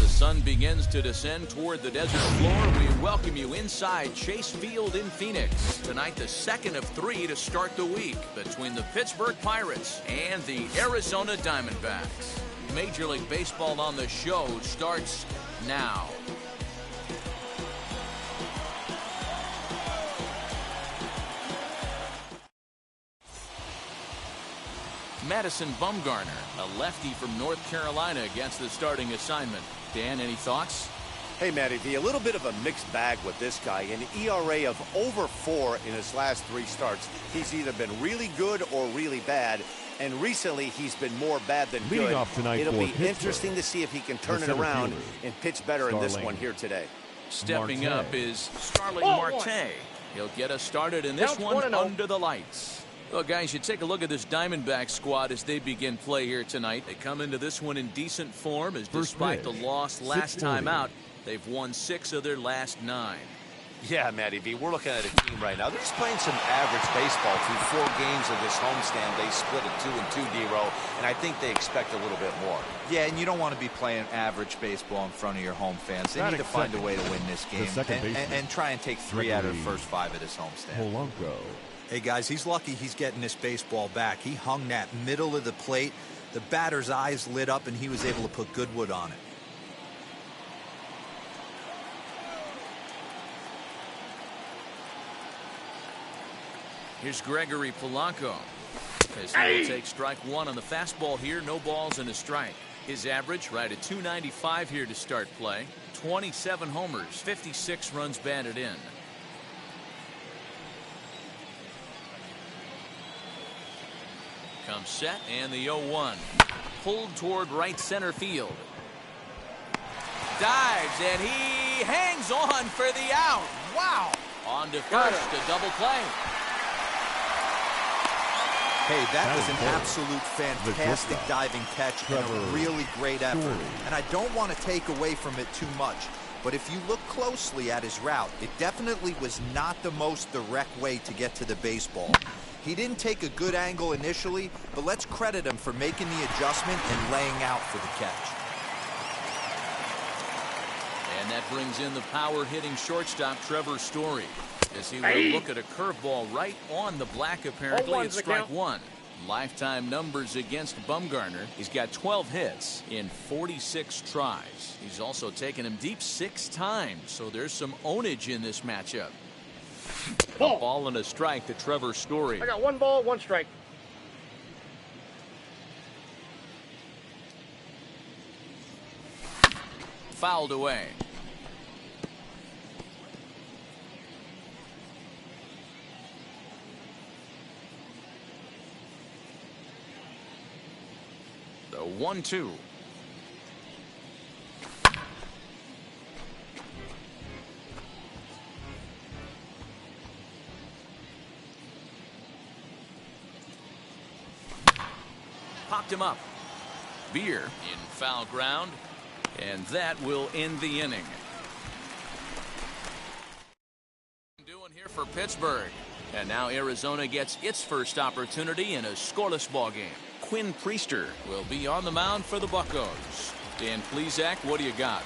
The sun begins to descend toward the desert floor. We welcome you inside Chase Field in Phoenix. Tonight, the second of 3 to start the week between the Pittsburgh Pirates and the Arizona Diamondbacks. Major League Baseball on the show starts now. Madison Bumgarner, a lefty from North Carolina, against the starting assignment. Dan, any thoughts? Hey, Matty V, a little bit of a mixed bag with this guy. An ERA of over 4 in his last 3 starts. He's either been really good or really bad, and recently he's been more bad than good. It'll be interesting to see if he can turn it around and pitch better in this one here today. Stepping up is Starling Marte. He'll get us started in this one under the lights. Well, guys, you take a look at this Diamondback squad as they begin play here tonight. They come into this one in decent form, as despite the loss last time out, they've won 6 of their last 9. Yeah, Matty V, we're looking at a team right now. They're just playing some average baseball through 4 games of this homestand. They split a 2-2 D-row, and I think they expect a little bit more. Yeah, and you don't want to be playing average baseball in front of your home fans. They need to find a way to win this game and try and take 3 out of the first 5 of this homestand. Hey, guys, he's lucky he's getting this baseball back. He hung that middle of the plate. The batter's eyes lit up, and he was able to put good wood on it. Here's Gregory Polanco, as he will take strike 1 on the fastball here. No balls and a strike. His average right at .295 here to start play. 27 homers, 56 runs batted in. Comes set, and the 0-1. Pulled toward right center field. Dives, and he hangs on for the out. Wow. On to first, a double play. Hey, that was an absolute fantastic diving catch and a really great effort. And I don't want to take away from it too much, but if you look closely at his route, it definitely was not the most direct way to get to the baseball. He didn't take a good angle initially, but let's credit him for making the adjustment and laying out for the catch. And that brings in the power-hitting shortstop Trevor Story, as he will look at a curveball right on the black, apparently. It's strike 1. Lifetime numbers against Bumgarner. He's got 12 hits in 46 tries. He's also taken him deep 6 times, so there's some ownage in this matchup. A ball and a strike to Trevor Story. I got 1 ball, 1 strike. Fouled away. The 1-2. Popped him up. Beer in foul ground, and that will end the inning. Doing here for Pittsburgh, and now Arizona gets its first opportunity in a scoreless ball game. Quinn Priester will be on the mound for the Buccos. Dan Plesac, what do you got?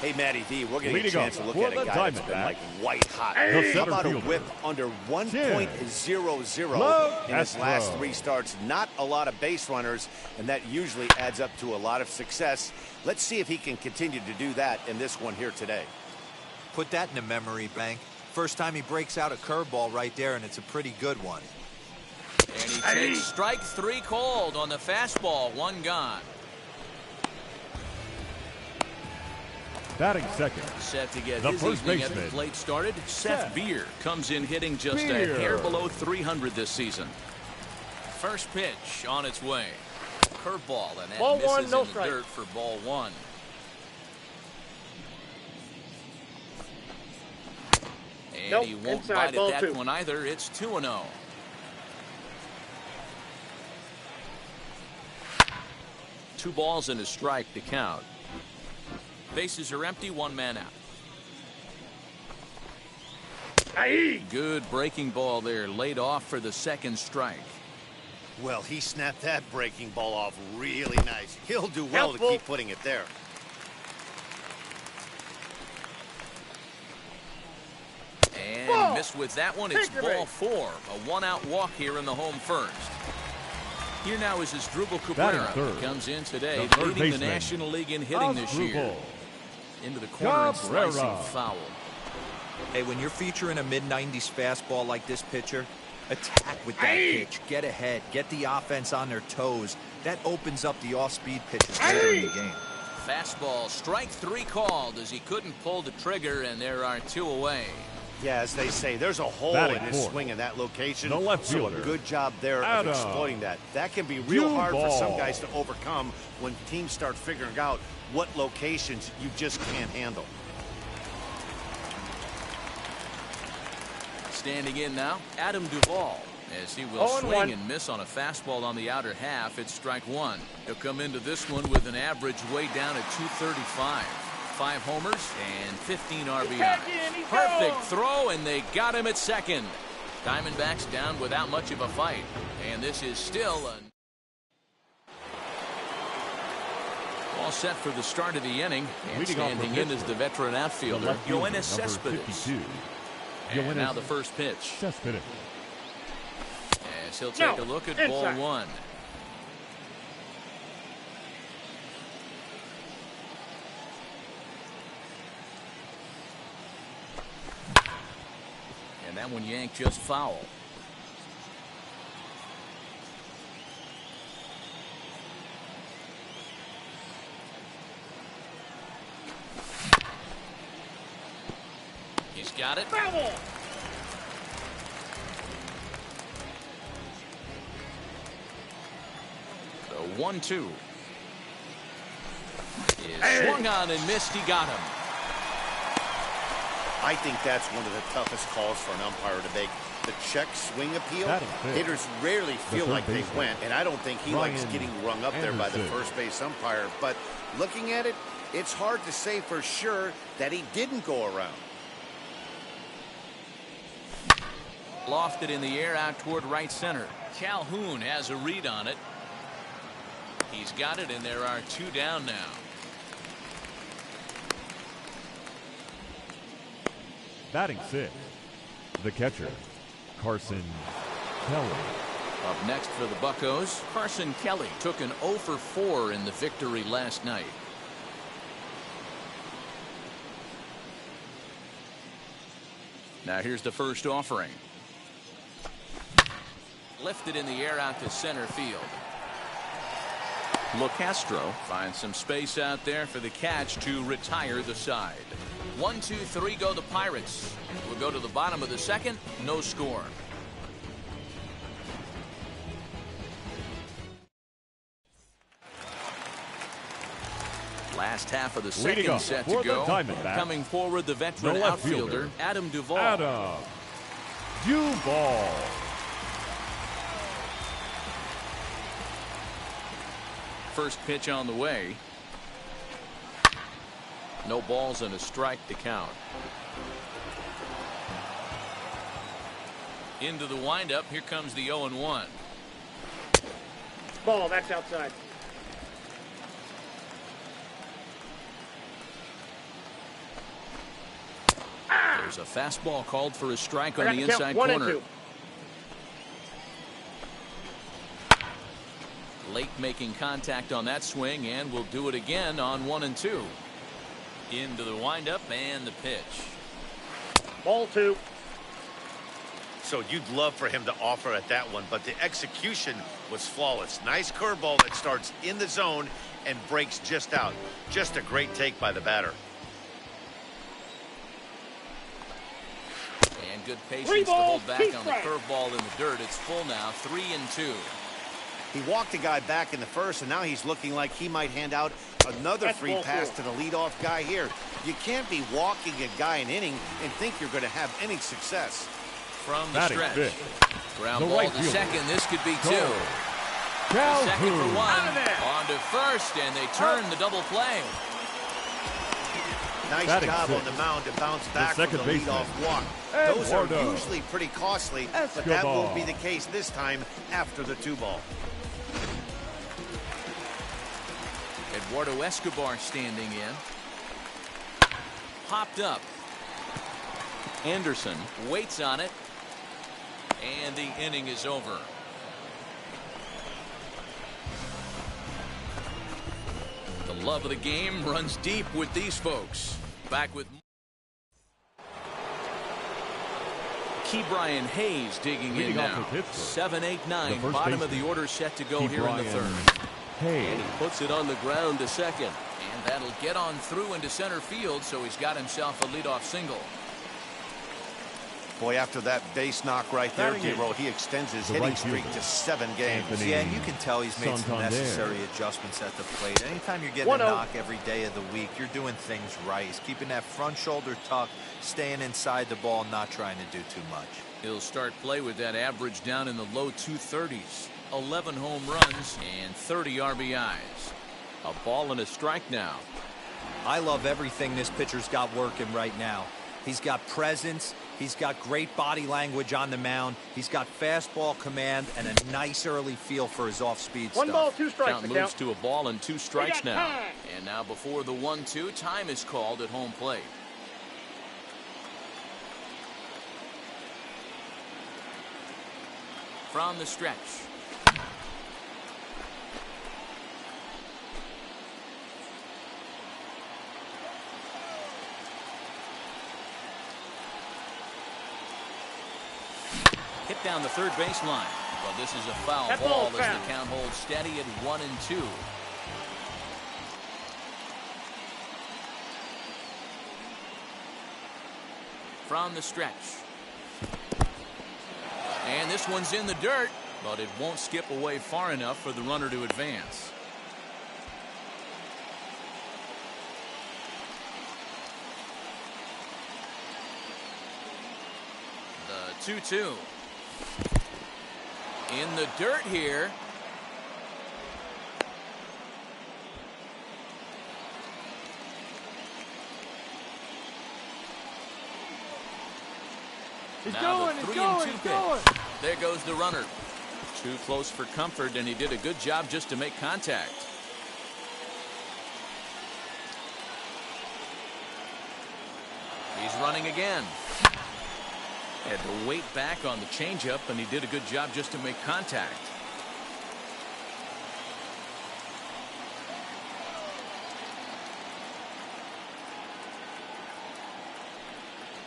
Hey, Matty V, we're getting a chance to look at a guy that's been like white hot. How about a whip under 1.00 in his last 3 starts? Not a lot of base runners, and that usually adds up to a lot of success. Let's see if he can continue to do that in this one here today. Put that in a memory bank. First time he breaks out a curveball right there, and it's a pretty good one. And he takes strike 3 called on the fastball. 1 gone. Batting second. Set to get his evening at the plate started. Seth Beer comes in hitting just a hair below 300 this season. First pitch on its way. Curveball, and that ball misses 1, no in the strike. dirt for ball 1. And he won't bite at that 2. one either. It's 2-0. 2 balls and a strike to count. Bases are empty, 1 man out. Good breaking ball there, laid off for the 2nd strike. Well, he snapped that breaking ball off really nice. He'll do well to keep putting it there. And missed with that one. It's ball 4. A 1-out walk here in the home first. Here now is Asdrubal Cabrera. He comes in today, leading the National League in hitting this year. Into the corner and slicing foul. Hey, when you're featuring a mid-90s fastball like this pitcher, attack with that pitch. Get ahead. Get the offense on their toes. That opens up the off-speed pitches later in the game. Fastball, strike 3 called as he couldn't pull the trigger, and there are 2 away. Yeah, as they say, there's a hole in his swing in that location. So a good job there of exploiting that. That can be real hard for some guys to overcome when teams start figuring out what locations you just can't handle. Standing in now, Adam Duvall, as he will swing and miss on a fastball on the outer half. It's strike 1. He'll come into this one with an average way down at 235. 5 homers and 15 RBI. Perfect throw, and they got him at second. Diamondbacks down without much of a fight, and this is still all set for the start of the inning. And standing in is the veteran outfielder, Yoenis Cespedes. And now the first pitch. As he'll take a look at ball 1. And that one yanked just foul. He's got it. Foul. The 1-2 is swung on and missed. He got him. I think that's one of the toughest calls for an umpire to make. The check swing appeal. Hitters rarely feel like they went, and I don't think he likes getting rung up there by the first base umpire. But looking at it, it's hard to say for sure that he didn't go around. Lofted in the air out toward right center. Calhoun has a read on it. He's got it, and there are 2 down now. Batting 6th, the catcher, Carson Kelly. Up next for the Buccos, Carson Kelly took an 0 for 4 in the victory last night. Now here's the first offering. Lifted in the air out to center field. LoCastro finds some space out there for the catch to retire the side. 1, 2, 3 go the Pirates. We'll go to the bottom of the 2nd. No score. Last half of the 2nd set to go. Coming forward, the veteran outfielder, Adam Duvall. First pitch on the way. No balls and a strike to count. Into the windup. Here comes the 0-1. Ball, that's outside. There's a fastball called for a strike on the inside corner. Late making contact on that swing, and will do it again on 1 and 2. Into the windup and the pitch. Ball 2. So you'd love for him to offer at that one, but the execution was flawless. Nice curveball that starts in the zone and breaks just out. Just a great take by the batter. And good patience to hold back on the curveball in the dirt. It's full now, 3 and 2. He walked a guy back in the first, and now he's looking like he might hand out another free pass to the leadoff guy here. You can't be walking a guy an inning and think you're going to have any success. From the stretch. Ground ball to second. This could be 2. Second for one. On to first, and they turn the double play. Nice Batting job six. on the mound to bounce back from the baseman, leadoff walk. Those are Eduardo usually pretty costly, but that won't be the case this time after the 2-ball. Eduardo Escobar standing in. Popped up. Anderson waits on it. And the inning is over. The love of the game runs deep with these folks. Back with Ke'Bryan Hayes digging in now. 7-8-9, bottom of the order set to go here in the third. And he puts it on the ground to second. And that'll get on through into center field, so he's got himself a leadoff single. Boy, after that base knock right there, Giro, he extends his hitting streak to 7 games. Yeah, and you can tell he's made some necessary adjustments at the plate. Anytime you're getting a knock every day of the week, you're doing things right. He's keeping that front shoulder tucked, staying inside the ball, not trying to do too much. He'll start play with that average down in the low 230s. 11 home runs and 30 RBIs. A ball and a strike now. I love everything this pitcher's got working right now. He's got presence. He's got great body language on the mound. He's got fastball command and a nice early feel for his off-speed stuff. 1 ball, 2 strikes. Count moves to a ball and 2 strikes now. And now before the 1-2, time is called at home plate. From the stretch. Hit down the third baseline. Well, this is a foul ball as the count holds steady at 1-2. From the stretch. And this one's in the dirt, but it won't skip away far enough for the runner to advance. The 2-2. In the dirt here. He's Now going, the he's 3-2 going, he's going. pitch. There goes the runner. Too close for comfort, and he did a good job just to make contact. He's running again. Had to wait back on the changeup, and he did a good job just to make contact.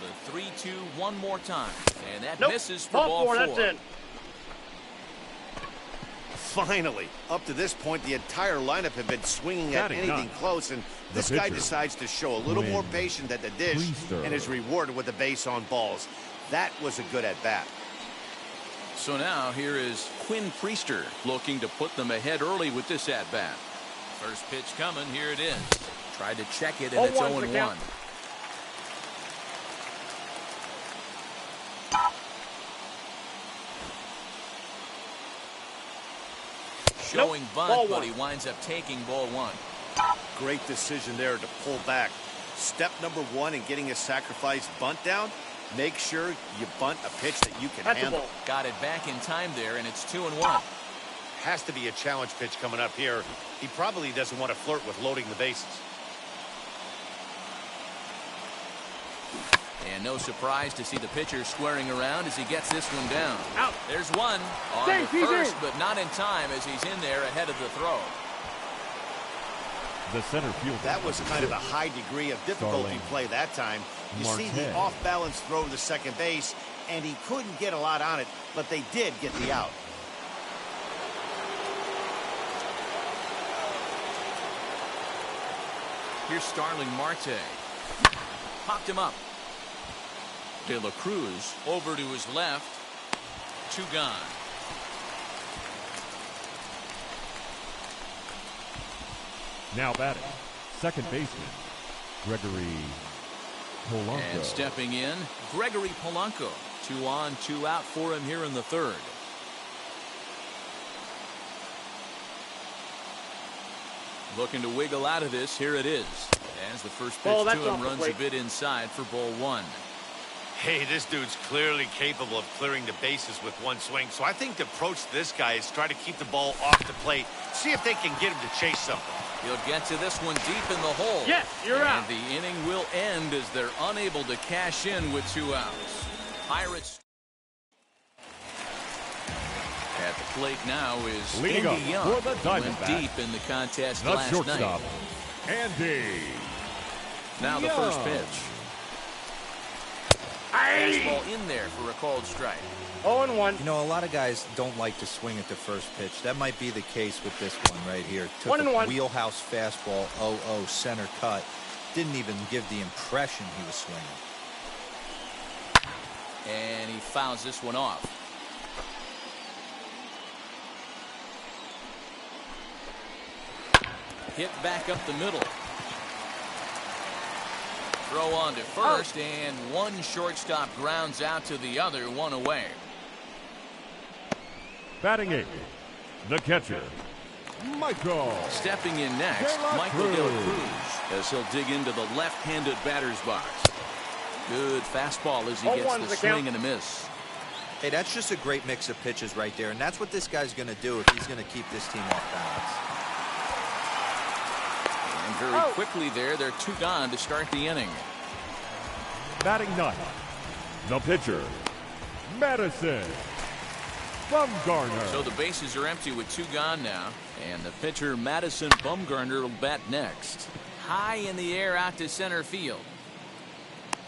The 3-2 one more time, and that misses for ball 4. That's in. Finally, up to this point, the entire lineup had been swinging at anything close, and this guy decides to show a little more patience at the dish and is rewarded with a base on balls. That was a good at-bat. So now here is Quinn Priester looking to put them ahead early with this at-bat. First pitch coming, here it is. Tried to check it, and it's 0-1. Showing bunt, but he winds up taking ball 1. Great decision there to pull back. Step number 1 in getting a sacrifice bunt down, make sure you bunt a pitch that you can handle. Got it back in time there, and it's 2-1. Has to be a challenge pitch coming up here. He probably doesn't want to flirt with loading the bases. And no surprise to see the pitcher squaring around as he gets this one down. Out. There's one on the first, but not in time as he's in there ahead of the throw. The center fielder. That was kind of a high degree of difficulty play that time. You see the off-balance throw to the second base, and he couldn't get a lot on it, but they did get the out. Here's Starling Marte. Popped him up. De La Cruz over to his left. 2 gone. Now batting, second baseman, Gregory Polanco. And stepping in, Gregory Polanco. 2 on, 2 out for him here in the third. Looking to wiggle out of this. Here it is. As the first pitch to him runs a bit inside for ball one. Hey, this dude's clearly capable of clearing the bases with one swing. So I think the approach to this guy is try to keep the ball off the plate. See if they can get him to chase something. He'll get to this one deep in the hole. Yes, you're out. And the inning will end as they're unable to cash in with 2 outs. Pirates. At the plate now is Leading Andy Young. for the Went Diamondbacks, deep in the contest the last shortstop, night. Andy Now the Young. first pitch. Fastball in there for a called strike. 0-1. You know, a lot of guys don't like to swing at the first pitch. That might be the case with this one right here. Took 1-1. a wheelhouse fastball, 0-0 center cut. Didn't even give the impression he was swinging. And he fouls this one off. Hit back up the middle. Throw on to first, and one shortstop grounds out to the other, 1 away. Batting 8th, the catcher, Michael. Stepping in next, Michael De La Cruz, as he'll dig into the left-handed batter's box. Good fastball as he gets the swing and a miss. Hey, that's just a great mix of pitches right there, and that's what this guy's going to do if he's going to keep this team off balance. And very quickly there, they're 2 gone to start the inning. Batting 9th, the pitcher, Madison Bumgarner. So the bases are empty with 2 gone now, and the pitcher Madison Bumgarner will bat next. High in the air out to center field.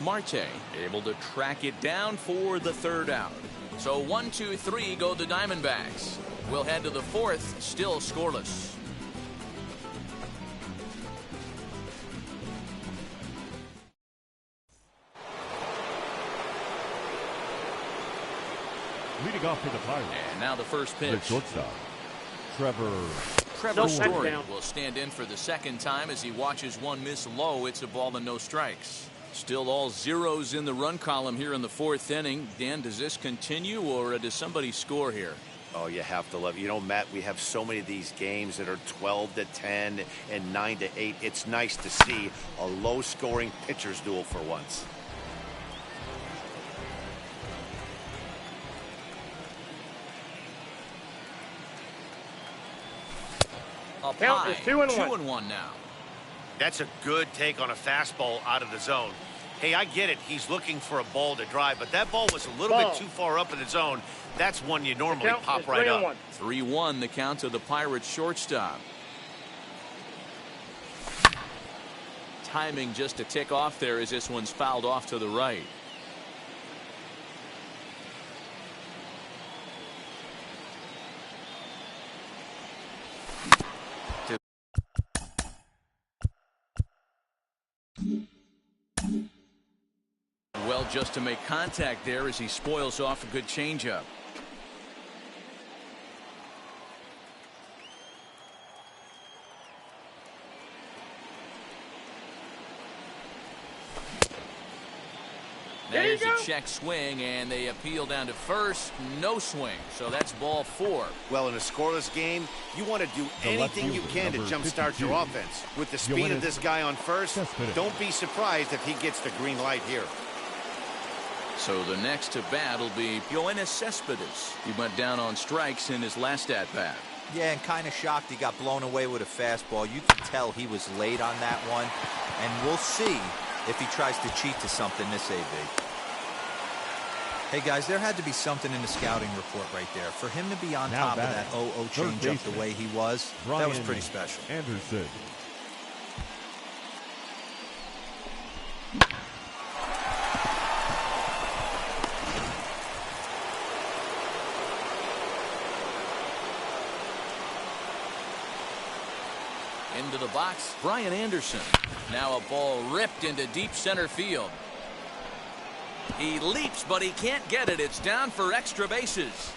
Marte able to track it down for the 3rd out. So 1, 2, 3 go the Diamondbacks. We'll head to the 4th, still scoreless. Leading off for the Pirates, And now the first pitch. the shortstop, Trevor Story will stand in for the 2nd time as he watches one miss low. It's a ball and no strikes. Still all zeros in the run column here in the 4th inning. Dan, does this continue, or does somebody score here? Oh, you have to love it. You know, Matt, we have so many of these games that are 12-10 and 9-8. It's nice to see a low-scoring pitcher's duel for once. Up Count high, is 2-1. 2-1 now. That's a good take on a fastball out of the zone. Hey, I get it. He's looking for a ball to drive, but that ball was a little bit too far up in the zone. That's one you normally pop right up. 3-1 the count to the Pirates shortstop. Timing just a tick off there as this one's fouled off to the right. Well, just to make contact there as he spoils off a good changeup. There's a check swing, and they appeal down to first. No swing, so that's ball 4. Well, in a scoreless game, you want to do anything you can to jumpstart your offense. With the speed of this guy on first, don't be surprised if he gets the green light here. So the next to bat will be Yoenis Cespedes. He went down on strikes in his last at-bat. Yeah, and kind of shocked he got blown away with a fastball. You can tell he was late on that one, and we'll see if he tries to cheat to something this AB. Hey, guys, there had to be something in the scouting report right there. For him to be on top of that 0-0 changeup the way he was, that was pretty special. Anderson. Into the box, Brian Anderson. Now a ball ripped into deep center field. He leaps, but he can't get it. It's down for extra bases.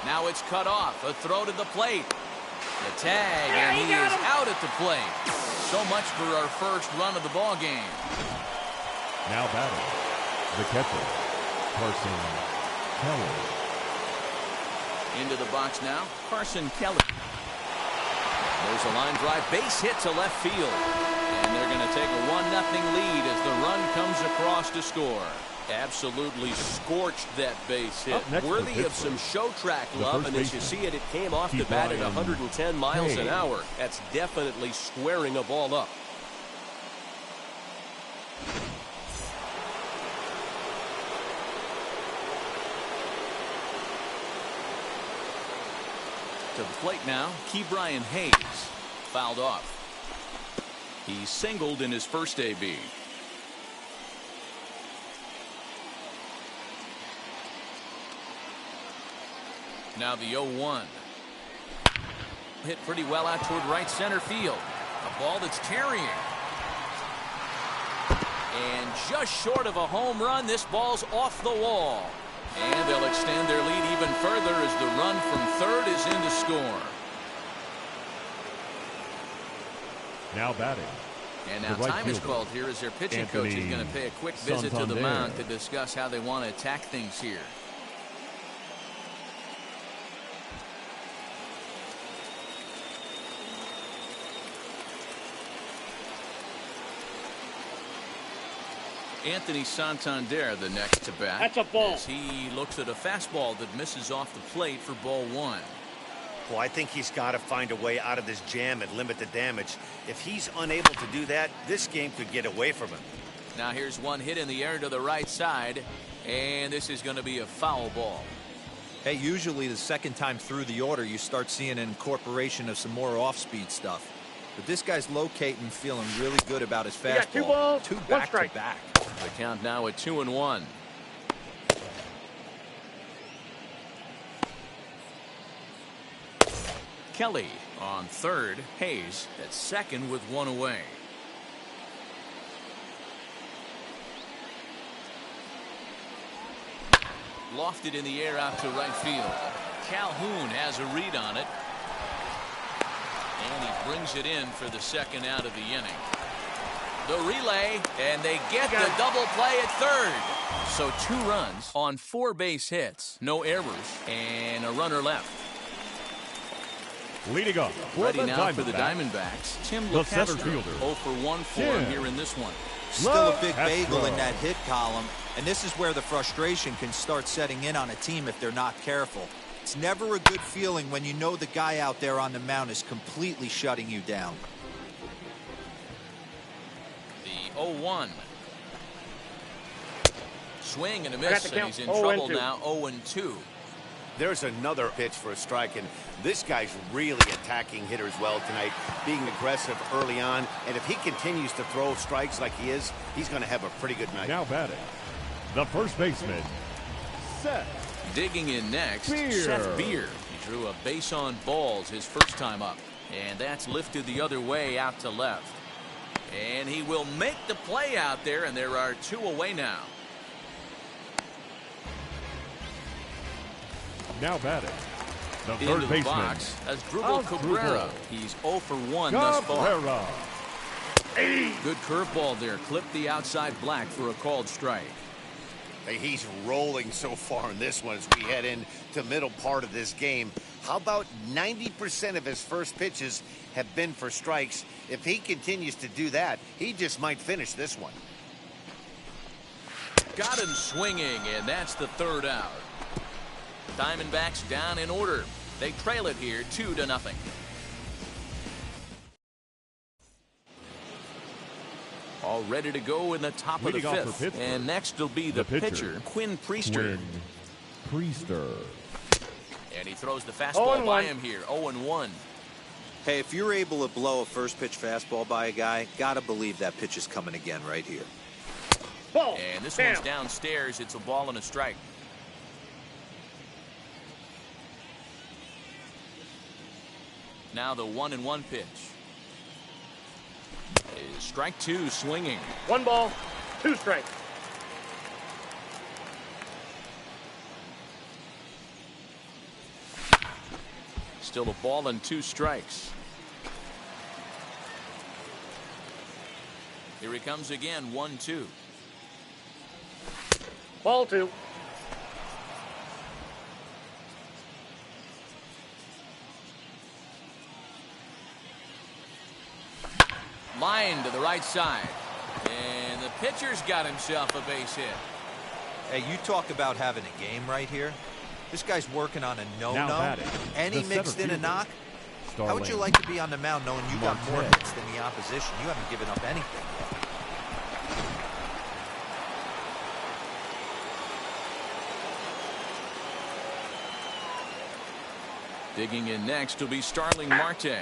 Now it's cut off. A throw to the plate. The tag, and he is out at the plate. So much for our first run of the ball game. Now batting, the catcher, Carson Kelly. Into the box now, Carson Kelly. There's a line drive base hit to left field. And they're going to take a 1-0 lead as the run comes across to score. Absolutely scorched that base hit. Worthy of some show track love, and as you see it, it came off the bat at 110 miles an hour. That's definitely squaring a ball up. To the plate now, Ke'Bryan Hayes. Fouled off. He singled in his first AB. Now the 0-1. Hit pretty well out toward right center field. A ball that's carrying. And just short of a home run, this ball's off the wall. And they'll extend their lead even further as the run from third is in to score. Now batting. And now time is called here as their pitching coach is going to pay a quick visit to the mound to discuss how they want to attack things here. Anthony Santander the next to bat. That's a ball. As he looks at a fastball that misses off the plate for ball one. Well, I think he's got to find a way out of this jam and limit the damage. If he's unable to do that, this game could get away from him. Now here's one hit in the air to the right side, and this is going to be a foul ball. Hey, usually the second time through the order you start seeing an incorporation of some more off-speed stuff. But this guy's locating, feeling really good about his fastball. Got 2 balls, two 1 back-to-back. strike. The count now at 2-1. Kelly on third. Hayes at second with 1 away. Lofted in the air out to right field. Calhoun has a read on it. And he brings it in for the second out of the inning. The relay, and they get the double play at third. So 2 runs on 4 base hits, no errors, and a runner left. Leading up for Ready the now for the Diamondbacks, Diamondbacks. Tim the center LeCastro, fielder, 0 for 1 for him here in this one. Still a big bagel Castro. in that hit column, and this is where the frustration can start setting in on a team if they're not careful. It's never a good feeling when you know the guy out there on the mound is completely shutting you down. The 0-1. Swing and a miss, and he's in trouble now. 0-2. There's another pitch for a strike, and this guy's really attacking hitters well tonight, being aggressive early on. And if he continues to throw strikes like he is, he's going to have a pretty good night. Now batting, the first baseman, Seth. Digging in next, Beer. Seth Beer. He drew a base on balls his first time up, and that's lifted the other way out to left. And he will make the play out there, and there are 2 away now. Now batting, the Into third the baseman, box as Drupal Cabrera. He's 0 for 1 thus far. Cabrera. Good curveball there. Clipped the outside black for a called strike. Hey, he's rolling so far in this one as we head into middle part of this game. How about 90% of his first pitches have been for strikes? If he continues to do that, he just might finish this one. Got him swinging, and that's the 3rd out. Diamondbacks down in order. They trail it here 2-0. All ready to go in the top of the 5th. And next will be the pitcher, Quinn Priester. And he throws the fastball by him here. 0-1. Hey, if you're able to blow a first pitch fastball by a guy, gotta believe that pitch is coming again right here. Ball. And this one's downstairs. It's a ball and a strike. Now the 1-1 pitch. Is strike 2 swinging. 1 ball, 2 strikes. Still a ball and 2 strikes. Here he comes again. 1-2. Ball 2. line to the right side. And the pitcher's got himself a base hit. Hey, you talk about having a game right here. This guy's working on a no-no, and he mixed in a knock. How would you like to be on the mound knowing you got more hits than the opposition? You haven't given up anything yet. Digging in next will be Starling Marte.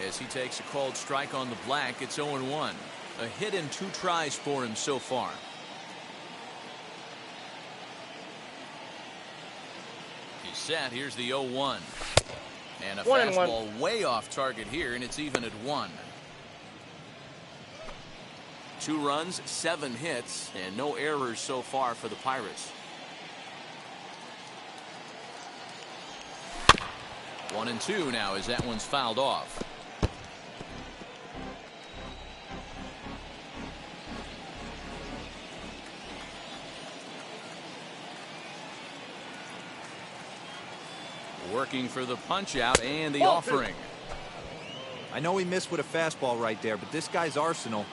As he takes a called strike on the black, it's 0-1. A hit in 2 tries for him so far. He's set. Here's the 0-1. And a fastball way off target here, and it's even at 1. 2 runs, 7 hits, and no errors so far for the Pirates. 1-2 now as that one's fouled off. Working for the punch out and the offering. I know he missed with a fastball right there, but this guy's arsenal,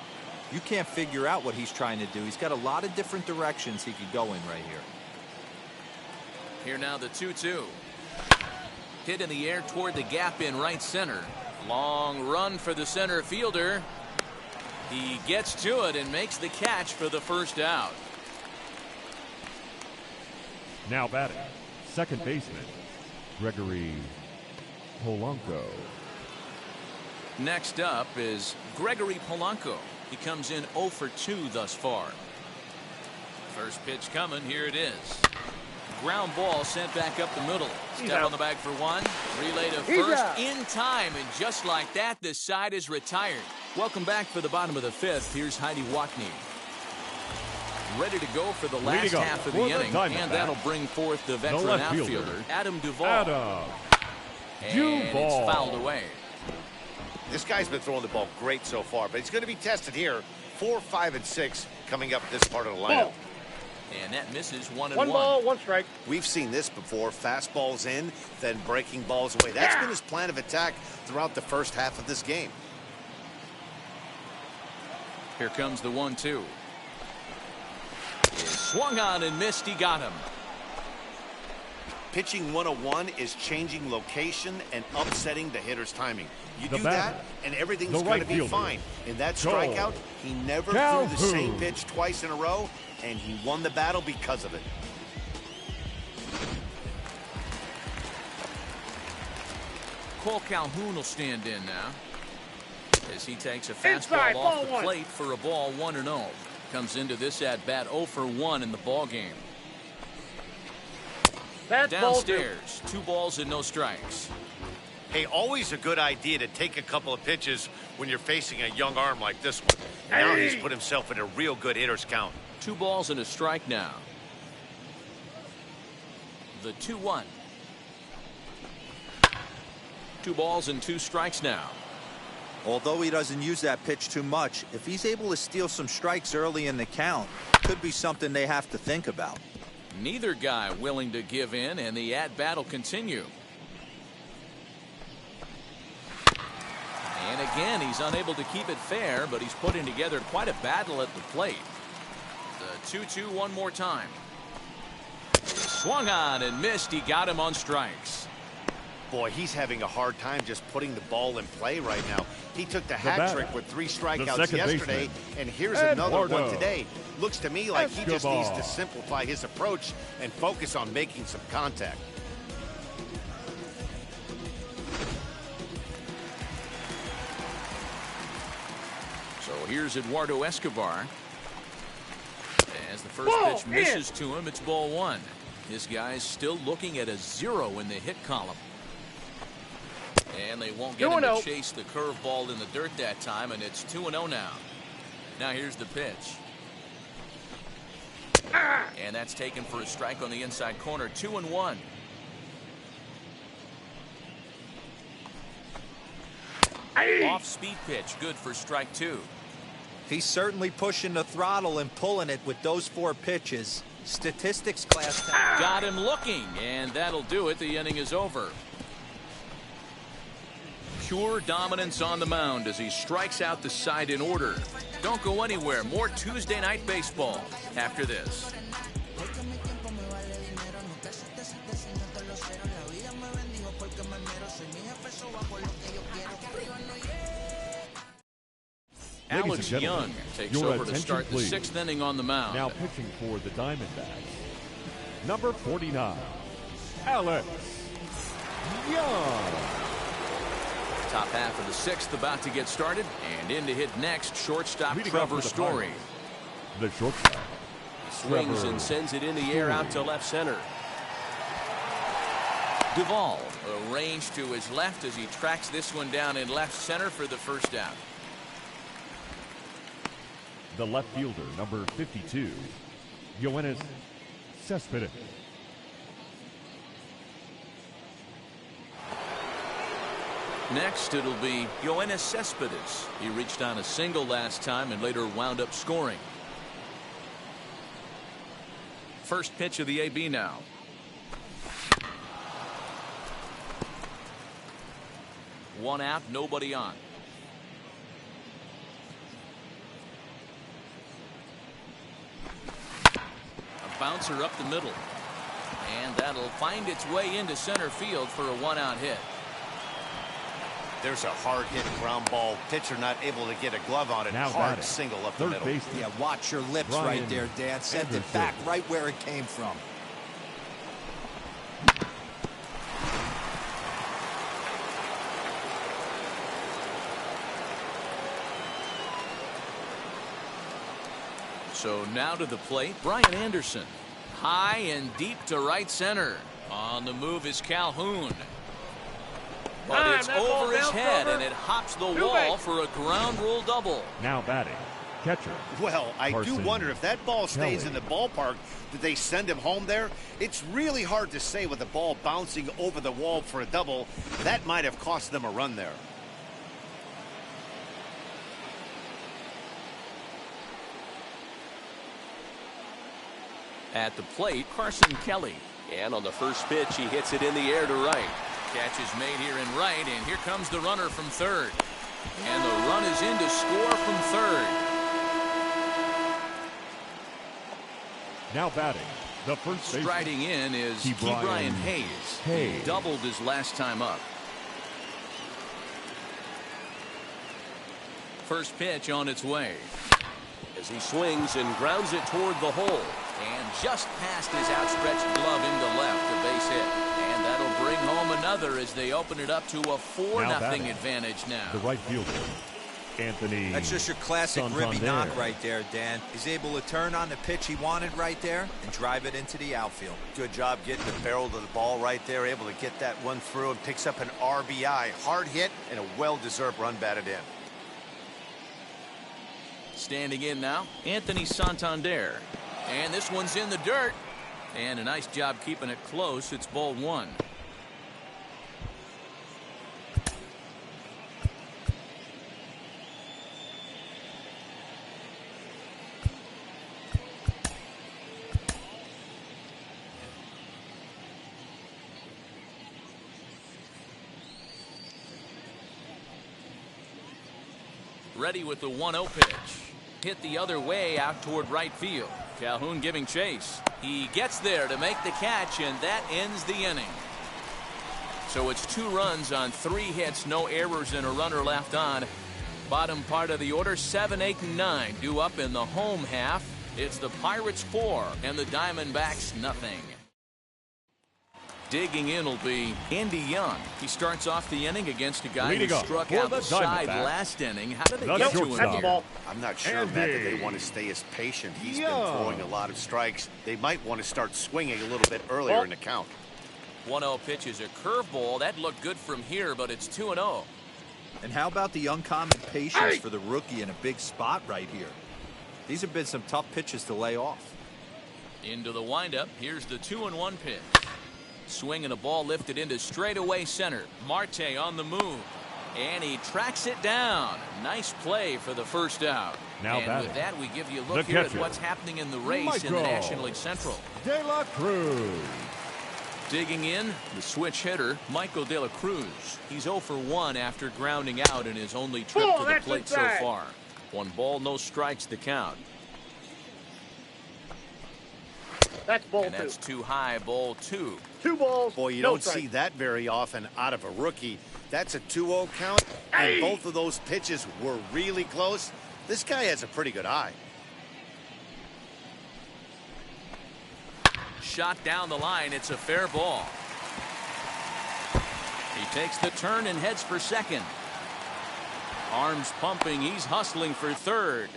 you can't figure out what he's trying to do. He's got a lot of different directions he could go in right here. Here now the 2-2. Hit in the air toward the gap in right center. Long run for the center fielder. He gets to it and makes the catch for the first out. Now batting, second baseman, Gregory Polanco. Next up is Gregory Polanco. He comes in 0 for 2 thus far. First pitch coming. Here it is. Ground ball sent back up the middle. Step on the bag for 1. Relay to first in time. And just like that, the side is retired. Welcome back for the bottom of the 5th. Here's Heidi Wackney. Ready to go for the last half of the inning. And that'll bring forth the veteran outfielder, Adam Duvall. And it's fouled away. This guy's been throwing the ball great so far, but he's going to be tested here. 4, 5, and 6 coming up this part of the lineup. And that misses 1-1. 1 ball, 1 strike. We've seen this before. Fastballs in, then breaking balls away. That's been his plan of attack throughout the first half of this game. Here comes the 1-2. Swung on and missed. He got him. Pitching 101 is changing location and upsetting the hitter's timing. You do that, and everything's going to be fine. In that strikeout, he never threw the same pitch twice in a row, and he won the battle because of it. Cole Calhoun will stand in now as he takes a fastball off the plate for a ball 1-0. Comes into this at bat 0 for 1 in the ball game. Downstairs, 2 balls and no strikes. Hey, always a good idea to take a couple of pitches when you're facing a young arm like this one. Now he's put himself in a real good hitter's count. 2 balls and a strike now. The 2-1. 2 balls and 2 strikes now. Although he doesn't use that pitch too much, if he's able to steal some strikes early in the count, could be something they have to think about. Neither guy willing to give in, and the at-bat will continue. And again, he's unable to keep it fair, but he's putting together quite a battle at the plate. The 2-2 one more time. Swung on and missed. He got him on strikes. Boy, he's having a hard time just putting the ball in play right now. He took the hat trick with 3 strikeouts yesterday, and here's another one today. Looks to me like he just needs to simplify his approach and focus on making some contact. So here's Eduardo Escobar. As the first pitch misses to him, it's ball 1. This guy's still looking at a 0 in the hit column. And they won't get him to chase the curveball in the dirt that time, and it's 2-0 now. Now here's the pitch. And that's taken for a strike on the inside corner. 2-1. Off-speed pitch, good for strike 2. He's certainly pushing the throttle and pulling it with those 4 pitches. Statistics class 10. Got him looking, and that'll do it. The inning is over. Pure dominance on the mound as he strikes out the side in order. Don't go anywhere. More Tuesday Night Baseball after this. Alex Young takes over to start the 6th inning on the mound. Now pitching for the Diamondbacks, number 49, Alex Young. Top half of the 6th about to get started, and in to hit next, shortstop Trevor Story. The shortstop swings and sends it in the air out to left center. Duvall arranged to his left as he tracks this one down in left center for the first out. The left fielder, number 52, Yoenis Cespedes. Next, it'll be Yoenis Cespedes. He reached on a single last time and later wound up scoring. First pitch of the AB now. One out, nobody on. A bouncer up the middle. And that'll find its way into center field for a one-out hit. There's a hard-hit ground ball. Pitcher not able to get a glove on it. Now hard single up the middle. Yeah, watch your lips right there, Dan. Sent it back right where it came from. So now to the plate, Brian Anderson. High and deep to right center. On the move is Calhoun. But it's over his head, and it hops the wall for a ground rule double. Now batting, catcher. Well, I do wonder if that ball stays Kelly. in the ballpark, did they send him home there? It's really hard to say with the ball bouncing over the wall for a double. That might have cost them a run there. At the plate, Carson Kelly. And on the first pitch, he hits it in the air to right. Catch is made here in right, and here comes the runner from third. And the run is in to score from third. Now batting, the first baseman. Striding in is Ke'Bryan Hayes. He doubled his last time up. First pitch on its way. As he swings and grounds it toward the hole. And just past his outstretched glove into left, a base hit. And that'll bring home another as they open it up to a 4-0 advantage now. The right fielder, Anthony. That's just your classic ribby knock right there, Dan. He's able to turn on the pitch he wanted right there and drive it into the outfield. Good job getting the barrel to the ball right there, able to get that one through and picks up an RBI. Hard hit and a well-deserved run batted in. Standing in now, Anthony Santander. And this one's in the dirt. And a nice job keeping it close. It's ball one. Ready with the 1-0 pitch. Hit the other way out toward right field. Calhoun giving chase. He gets there to make the catch, and that ends the inning. So it's 2 runs on 3 hits, no errors, and a runner left on. Bottom part of the order, 7, 8, and 9 due up in the home half. It's the Pirates 4 and the Diamondbacks nothing. Digging in will be Andy Young. He starts off the inning against a guy who struck out the side last inning. How did they get to him here? I'm not sure, Matt, that they want to stay as patient. He's been throwing a lot of strikes. They might want to start swinging a little bit earlier in the count. 1-0 pitch is a curveball. That looked good from here, but it's 2-0. And how about the uncommon patience for the rookie in a big spot right here? These have been some tough pitches to lay off. Into the windup. Here's the 2-1 pitch. Swing and a ball lifted into straightaway center. Marte on the move. And he tracks it down. Nice play for the first out. Now and with that, we give you a look here at what's happening in the race in the National League Central. De La Cruz. Digging in, the switch hitter, Michael De La Cruz. He's 0 for 1 after grounding out in his only trip to the plate so far. 1 ball, no strikes the count. That's ball 2. And that's too high, ball 2. 2 balls. Boy, you no don't strike. see that very often out of a rookie. That's a 2-0 count, and both of those pitches were really close. This guy has a pretty good eye. Shot down the line. It's a fair ball. He takes the turn and heads for second. Arms pumping. He's hustling for third.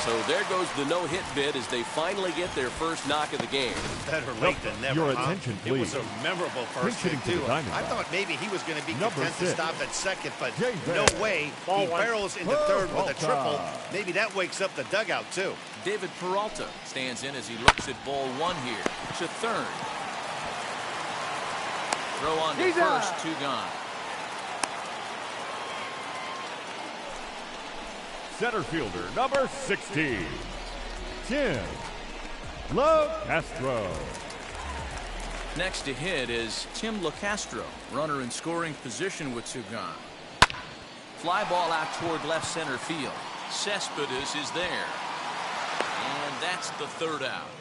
So there goes the no-hit bid as they finally get their first knock of the game. Better late than never. Your attention, please. It was a memorable first Pitching hit, to the too. Diamondbacks. I thought maybe he was going to be content to stop at second, but no way. Ball He 1. barrels into third with a triple. Maybe that wakes up the dugout, too. David Peralta stands in as he looks at ball 1 here. To third. Throw on to first. 2 gone. Center fielder, number 16, Tim LeCastro. Next to hit is Tim LeCastro, runner in scoring position with 2 gone. Fly ball out toward left center field. Cespedes is there. And that's the 3rd out.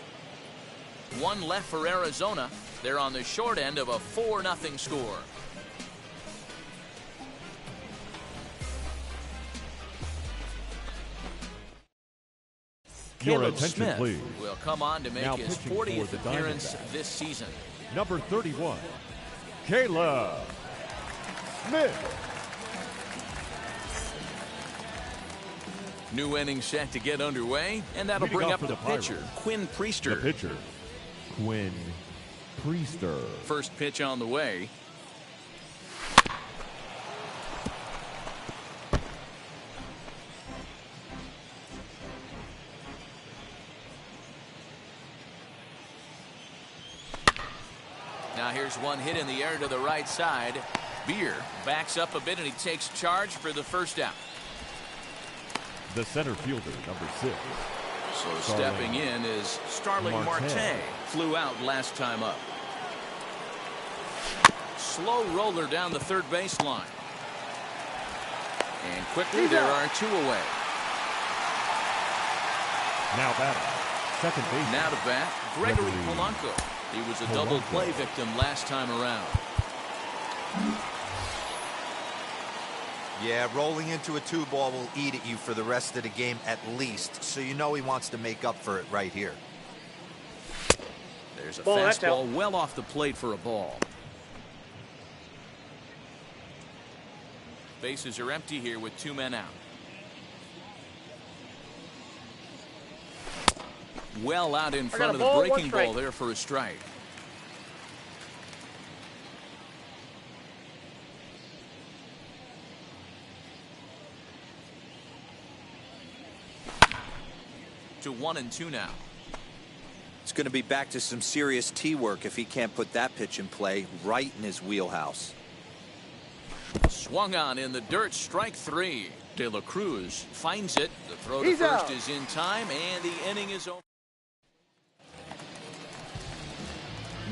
1 left for Arizona. They're on the short end of a 4-0 score. Your Caleb attention, Smith please. will come on to make Now his pitching 40th for the appearance Diamondbacks. this season. Number 31, Caleb Smith. New inning set to get underway, and that'll Leading bring off up for the the Pirates, pitcher, Quinn The Priester. pitcher, Quinn Priester. First pitch on the way. Now here's one hit in the air to the right side. Beer backs up a bit and he takes charge for the 1st out. The center fielder, number 6. So stepping in is Starling Marte. Flew out last time up. Slow roller down the third baseline. And quickly there are 2 away. Now batting, second base. Now to bat, Gregory Polanco. He was a double play victim last time around. Yeah, rolling into a 2-ball will eat at you for the rest of the game at least, so you know he wants to make up for it right here. There's a Ball, that's fastball out. well off the plate for a ball. Bases are empty here with 2 men out. Well out in front of the breaking ball there for a strike. To 1-2 now. It's going to be back to some serious tee work if he can't put that pitch in play right in his wheelhouse. Swung on in the dirt, strike 3. De La Cruz finds it. The throw to first is in time, and the inning is over.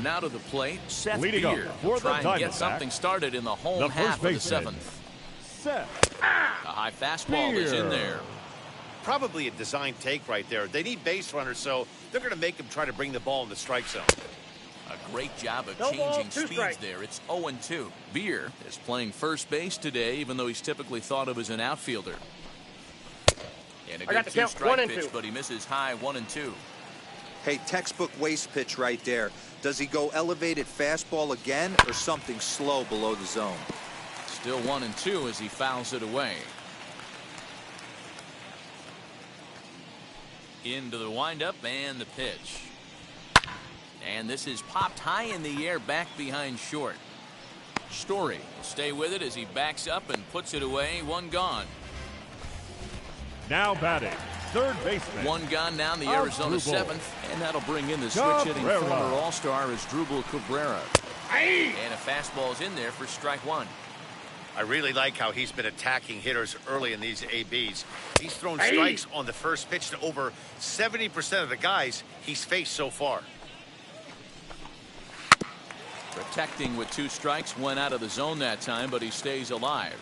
Now to the plate, Seth Leading Beer. up for the Try and get Diamondbacks, something started in the home the half first of the baseman, 7th. Seth A high fastball is in Beer. there. Probably a design take right there. They need base runners, so they're going to make him try to bring the ball in the strike zone. A great job of No changing ball, 2 speeds strikes. there. It's 0-2. Beer is playing first base today, even though he's typically thought of as an outfielder. And a I got good the count, 2-strike 1-2. pitch, but he misses high 1-2. Hey, textbook waste pitch right there. Does he go elevated fastball again or something slow below the zone? Still 1-2 as he fouls it away. Into the windup and the pitch. And this is popped high in the air back behind short. Story will stay with it as he backs up and puts it away. 1 gone. now batting, third baseman. 1 gone now in the Arizona Asdrubal 7th. And that'll bring in the switch-hitting Cabrera. former All-Star Asdrubal Cabrera. And a fastball's in there for strike 1. I really like how he's been attacking hitters early in these ABs. He's thrown strikes on the first pitch to over 70% of the guys he's faced so far. Protecting with 2 strikes, went out of the zone that time, but he stays alive.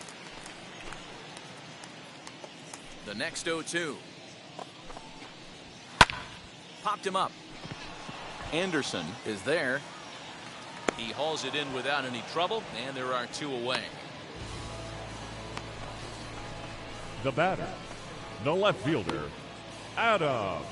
The next 0-2. Popped him up. Anderson is there. He hauls it in without any trouble, and there are 2 away. The batter, the left fielder, Adam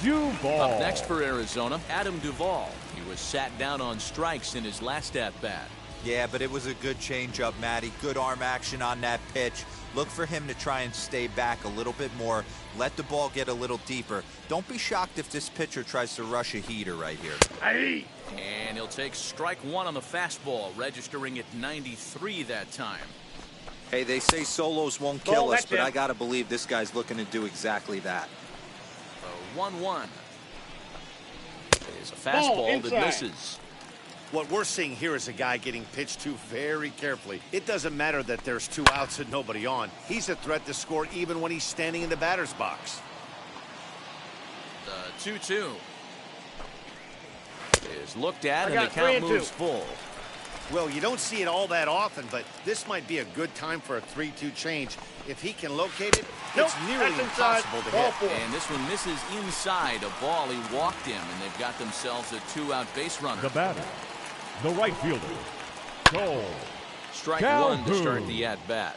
Duvall. Up next for Arizona, Adam Duvall. He was sat down on strikes in his last at-bat. Yeah, but it was a good changeup, Matty. Good arm action on that pitch. Look for him to try and stay back a little bit more. Let the ball get a little deeper. Don't be shocked if this pitcher tries to rush a heater right here. And he'll take strike 1 on the fastball, registering at 93 that time. Hey, they say solos won't kill us, but I got to believe this guy's looking to do exactly that. 1-1. There's a fastball that misses. What we're seeing here is a guy getting pitched to very carefully. It doesn't matter that there's 2 outs and nobody on. He's a threat to score even when he's standing in the batter's box. The 2-2 is looked at, and the count moves full. Well, you don't see it all that often, but this might be a good time for a 3-2 change. If he can locate it, it's nearly impossible to hit. And this one misses inside a ball. He walked him, and they've got themselves a 2-out base runner. The batter, the right fielder, Cole. Strike 1 to start the at-bat.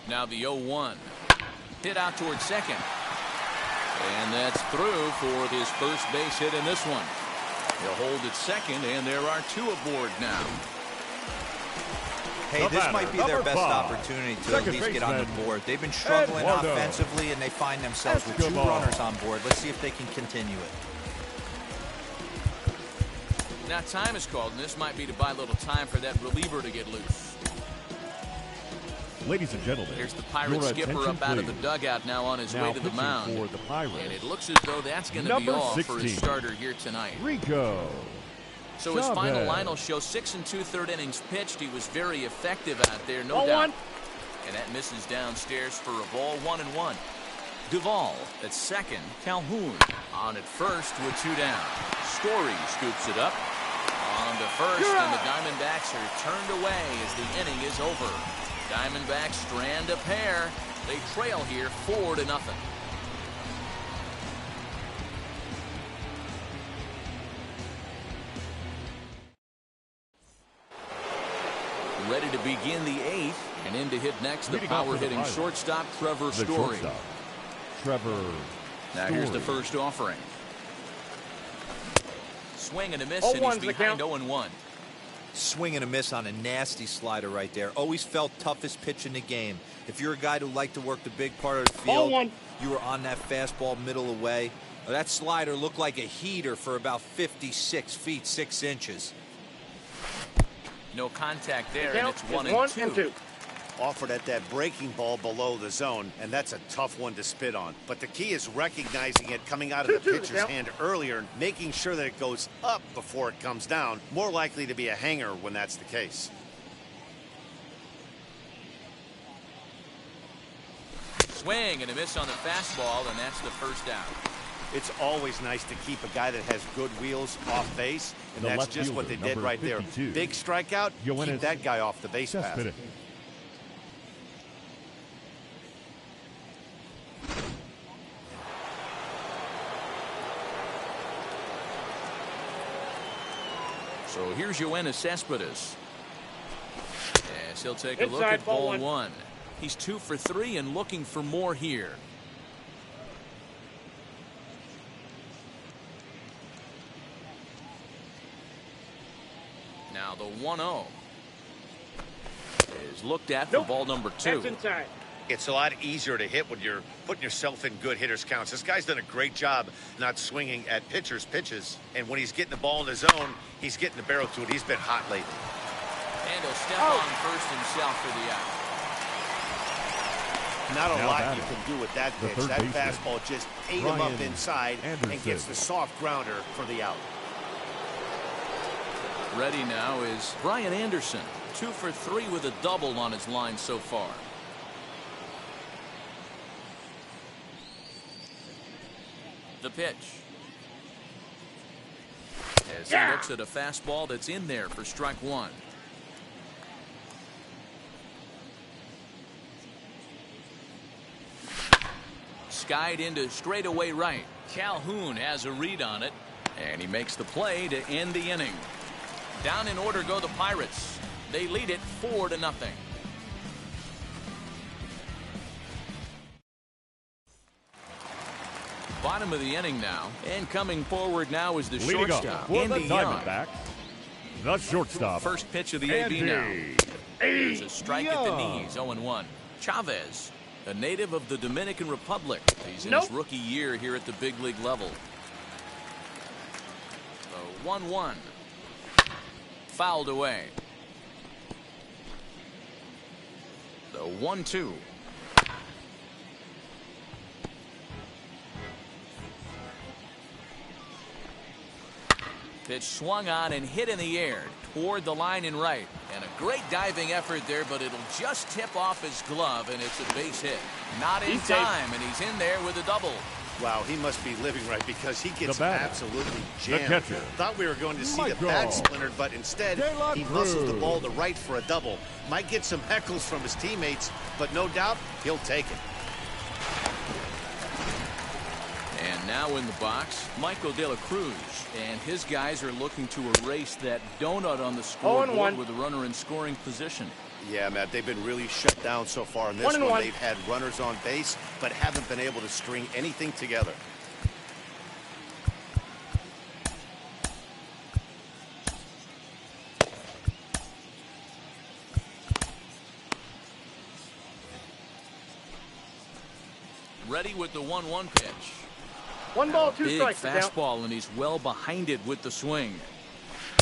Now the 0-1. Hit out towards second. And that's through for his first base hit in this one. He'll hold at second, and there are 2 aboard now. Hey, this might be their best opportunity to at least get on the board. They've been struggling offensively, and they find themselves with 2 runners on board. Let's see if they can continue it. Now time is called, and this might be to buy a little time for that reliever to get loose. Ladies and gentlemen, here's the Pirate skipper up out of the dugout now on his way to the mound. For the Pirates, and it looks as though that's going to be all 16, for his starter here tonight. Rico. So his final line will show 6 2/3 innings pitched. He was very effective out there, no doubt. And that misses downstairs for a ball, 1-1. Duvall at second. Calhoun on at first with 2 down. Story scoops it up on to first, and the Diamondbacks are turned away as the inning is over. Diamondbacks strand a pair. They trail here 4-0. Ready to begin the 8th, and in to hit next the power-hitting shortstop Trevor Story. Now here's the first offering. Swing and a miss, and he's behind 0-1. Swing and a miss on a nasty slider right there. Always felt toughest pitch in the game. If you're a guy who liked to work the big part of the field, you were on that fastball middle away. That slider looked like a heater for about 56 feet 6 inches. No contact there, and it's 1-2. Offered at that breaking ball below the zone, and that's a tough one to spit on. But the key is recognizing it coming out of the pitcher's hand earlier and making sure that it goes up before it comes down. More likely to be a hanger when that's the case. Swing and a miss on the fastball, and that's the first out. It's always nice to keep a guy that has good wheels off base, and that's just what they did right there. Big strikeout, keep that guy off the base path. So here's Yoenis Cespedes. Yes, he'll take a look at ball 1. He's 2 for 3 and looking for more here. Now the 1-0 is looked at for ball number 2. That's inside. It's a lot easier to hit when you're putting yourself in good hitters' counts. This guy's done a great job not swinging at pitchers' pitches. And when he's getting the ball in the zone, he's getting the barrel to it. He's been hot lately. And he'll step on first himself for the out. Not a lot you can do with that pitch. That fastball just ate him up inside and gets the soft grounder for the out. Ready now is Brian Anderson. 2 for 3 with a double on his line so far. The pitch. as he looks at a fastball that's in there for strike one. Skied into straightaway right. Calhoun has a read on it, and he makes the play to end the inning. Down in order go the Pirates. They lead it 4-0. Bottom of the inning now, and coming forward now is the shortstop, Andy Young. The shortstop. First pitch of the AB now. There's a strike at the knees, 0-1. Chavez, a native of the Dominican Republic. He's in his rookie year here at the big league level. The 1-1. Fouled away. The 1-2. Pitch swung on and hit in the air toward the line in right. And a great diving effort there, but it'll just tip off his glove, and it's a base hit. Not in time, and he's in there with a double. Wow, he must be living right because he gets absolutely jammed. The catcher. Thought we were going to see the bat splintered, but instead he muscles the ball to right for a double. Might get some heckles from his teammates, but no doubt he'll take it. And now in the box, Michael De La Cruz, and his guys are looking to erase that donut on the scoreboard with a runner in scoring position. Yeah, Matt, they've been really shut down so far in this one. They've had runners on base, but haven't been able to string anything together. Ready with the 1-1 pitch. 1 ball, 2 Big strikes. fastball, and he's well behind it with the swing.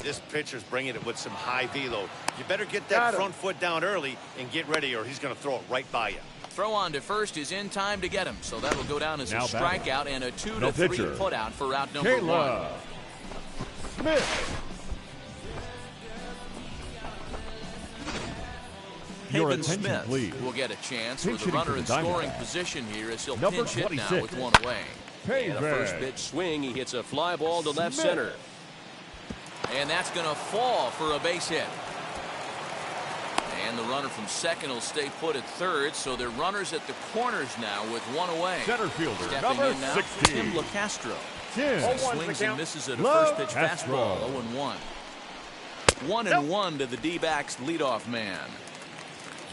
This pitcher's bringing it with some high velo. You better get that front foot down early and get ready, or he's going to throw it right by you. Throw on to first is in time to get him, so that'll go down as a strikeout and a 2-3 put out for out number 1. Smith. Haven Smith will get a chance with a runner in scoring position here as he'll pinch hit now with one away. And a first pitch swing, he hits a fly ball to left center. And that's going to fall for a base hit. And the runner from second will stay put at third, so they're runners at the corners now with one away. Center fielder, stepping number in now, 16. Tim LaCastro. Tim swings and misses at a first pitch fastball, 0-1. 1-1 to the D-backs leadoff man.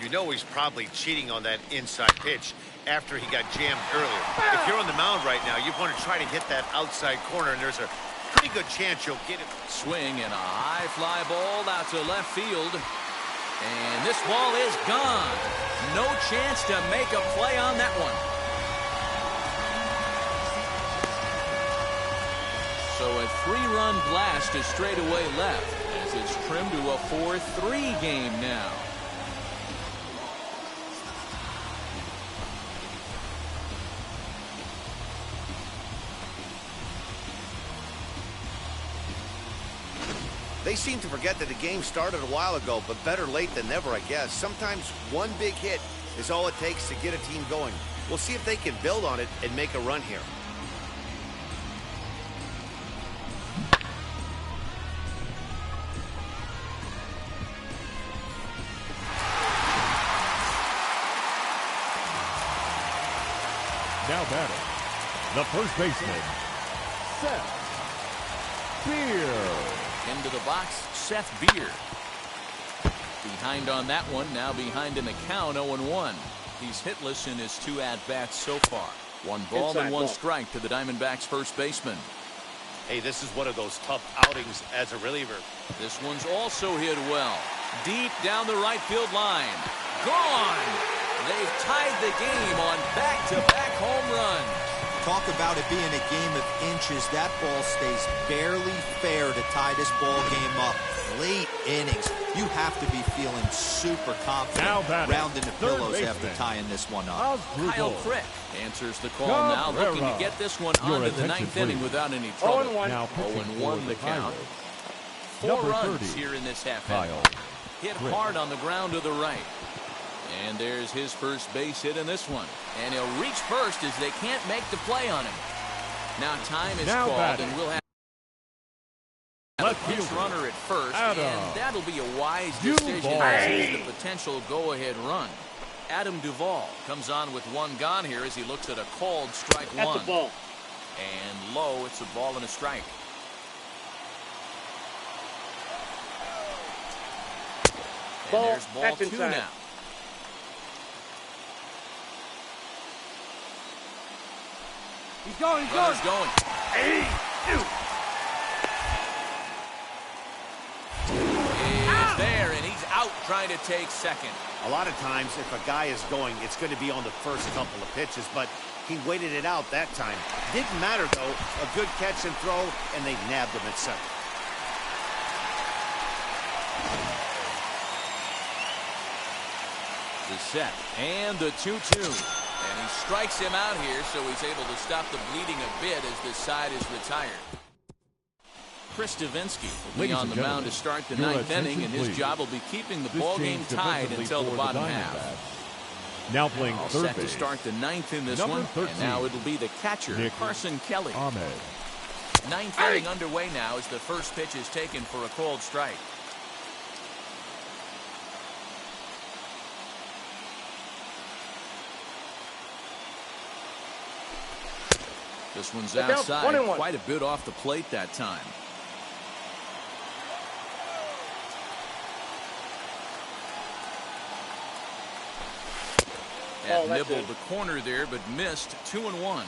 You know he's probably cheating on that inside pitch after he got jammed earlier. If you're on the mound right now, you want to try to hit that outside corner, and there's a pretty good chance you'll get it. Swing and a high fly ball out to left field. And this ball is gone. No chance to make a play on that one. So a 3-run blast to straightaway left as it's trimmed to a 4-3 game now. They seem to forget that the game started a while ago, but better late than never, I guess. Sometimes one big hit is all it takes to get a team going. We'll see if they can build on it and make a run here. Now batting, the first baseman, Seth Beer. Into the box, Seth Beer. Behind on that one, now behind in the count, 0-1. He's hitless in his 2 at-bats so far. 1 ball and 1 strike to the Diamondbacks first baseman. Hey, this is one of those tough outings as a reliever. This one's also hit well. Deep down the right field line. Gone! They've tied the game on back-to-back home runs. Talk about it being a game of inches. That ball stays barely fair to tie this ball game up. Late innings. You have to be feeling super confident rounding the pillows after tying this one up. Kyle Crick answers the call now, looking to get this one onto the 9th inning without any trouble. 0-1 the count. 4 runs here in this half inning. Hit hard on the ground to the right. And there's his first base hit in this one. And he'll reach first as they can't make the play on him. Now time is called, and we'll have A pinch runner at first, and that'll be a wise decision as sees the potential go-ahead run. Adam Duvall comes on with one gone here as he looks at a called strike one. That's a ball. And low, it's a ball and a strike. And Ball, there's ball two inside. now. He's going, he's Runner's going. He's there, and he's out trying to take second. A lot of times, if a guy is going, it's going to be on the first couple of pitches, but he waited it out that time. Didn't matter, though. A good catch and throw, and they nabbed him at second. The set, and the 2-2. And he strikes him out here, so he's able to stop the bleeding a bit as this side is retired. Chris Davinsky will be on the mound to start the ninth inning, and his job will be keeping the ball game tied until the bottom half. Now playing All third set to base. start the ninth in this one, 13, and now it'll be the catcher, Carson Kelly. Ninth inning underway now as the first pitch is taken for a called strike. This one's outside, quite a bit off the plate that time. That nibbled the corner there, but missed. 2-1.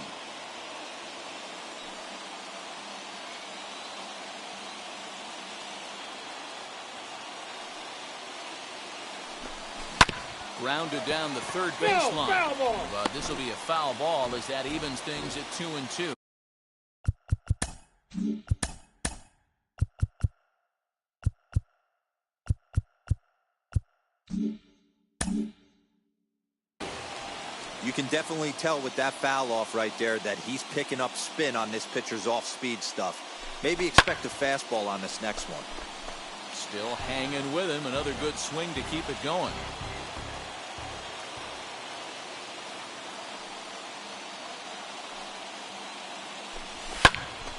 Grounded down the third baseline. This will be a foul ball as that evens things at 2-2. You can definitely tell with that foul off right there that he's picking up spin on this pitcher's off-speed stuff. Maybe expect a fastball on this next one. Still hanging with him. Another good swing to keep it going.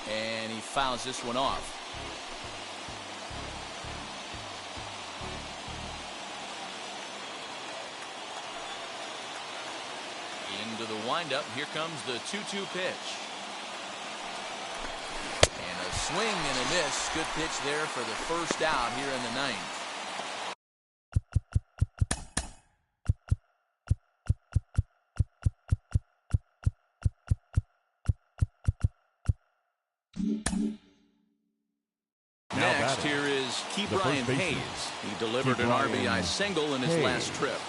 And he fouls this one off. Into the windup. Here comes the 2-2 pitch. And a swing and a miss. Good pitch there for the first out here in the ninth. Next here is Brian Hayes. He delivered an RBI single in his last trip.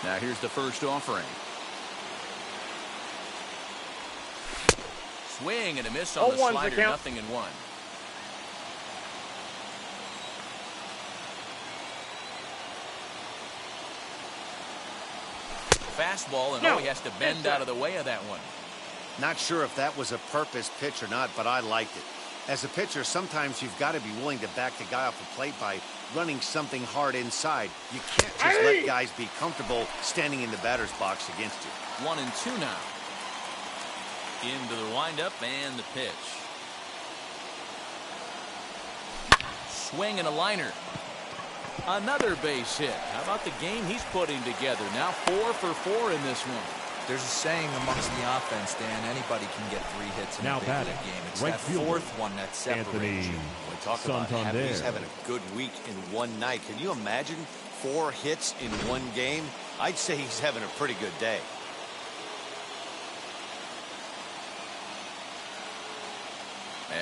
Now here's the first offering. Swing and a miss on the slider. 0-1. Fastball, and he has to bend out of the way of that one. Not sure if that was a purpose pitch or not, but I liked it. As a pitcher, sometimes you've got to be willing to back the guy off the plate by running something hard inside. You can't just let guys be comfortable standing in the batter's box against you. 1-2 now. Into the windup and the pitch. Swing and a liner. Another base hit. How about the game he's putting together? Now 4 for 4 in this one. There's a saying amongst the offense, Dan, anybody can get 3 hits in a big league game. It's that fourth one that separates you. We talk about he's having a good week in one night. Can you imagine 4 hits in one game? I'd say he's having a pretty good day.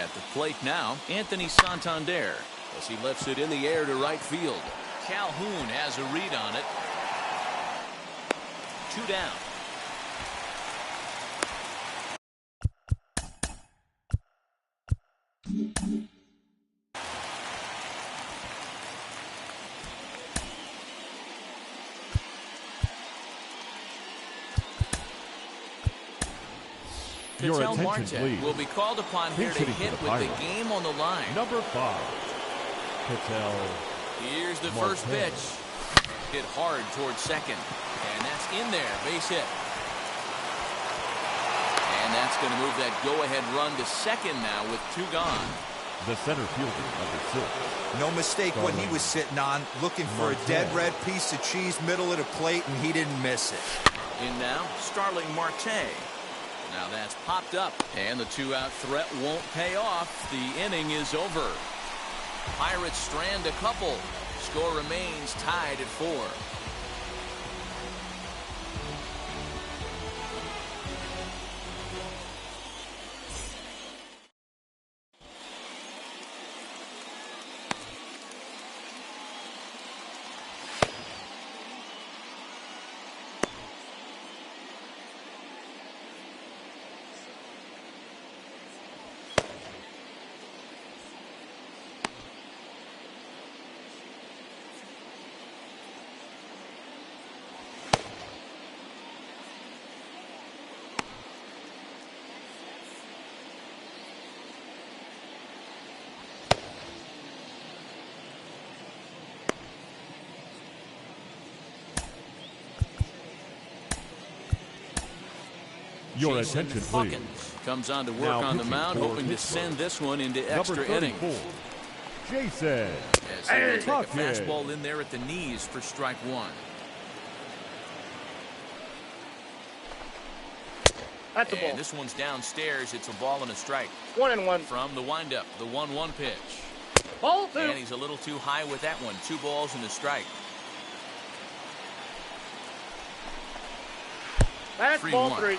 At the plate now, Anthony Santander, as he lifts it in the air to right field. Calhoun has a read on it. 2 down. Ketel Marte will be called upon here to hit with the game on the line. Number 5, Ketel. Here's the first pitch. Hit hard towards second. And that's in there. Base hit. And that's going to move that go-ahead run to second now with 2 gone. The center fielder, number 6. No mistake what he was sitting on, looking for a dead red piece of cheese middle of the plate, and he didn't miss it. In now, Starling Marte. Now that's popped up, and the 2-out threat won't pay off. The inning is over. Pirates strand a couple. Score remains tied at 4. Your Jason attention, please. Fuckins comes on to work Now on the pitching mound, for hoping to Pittsburgh. send this one into Number extra innings. 34, Jason. As he will take a Fuckins. fastball in there at the knees for strike 1. That's a ball. And this one's downstairs. It's a ball and a strike. 1-1. From the windup, the 1-1 pitch. Ball 2. And he's a little too high with that one. 2 balls and a strike. That's ball 3-1. 3.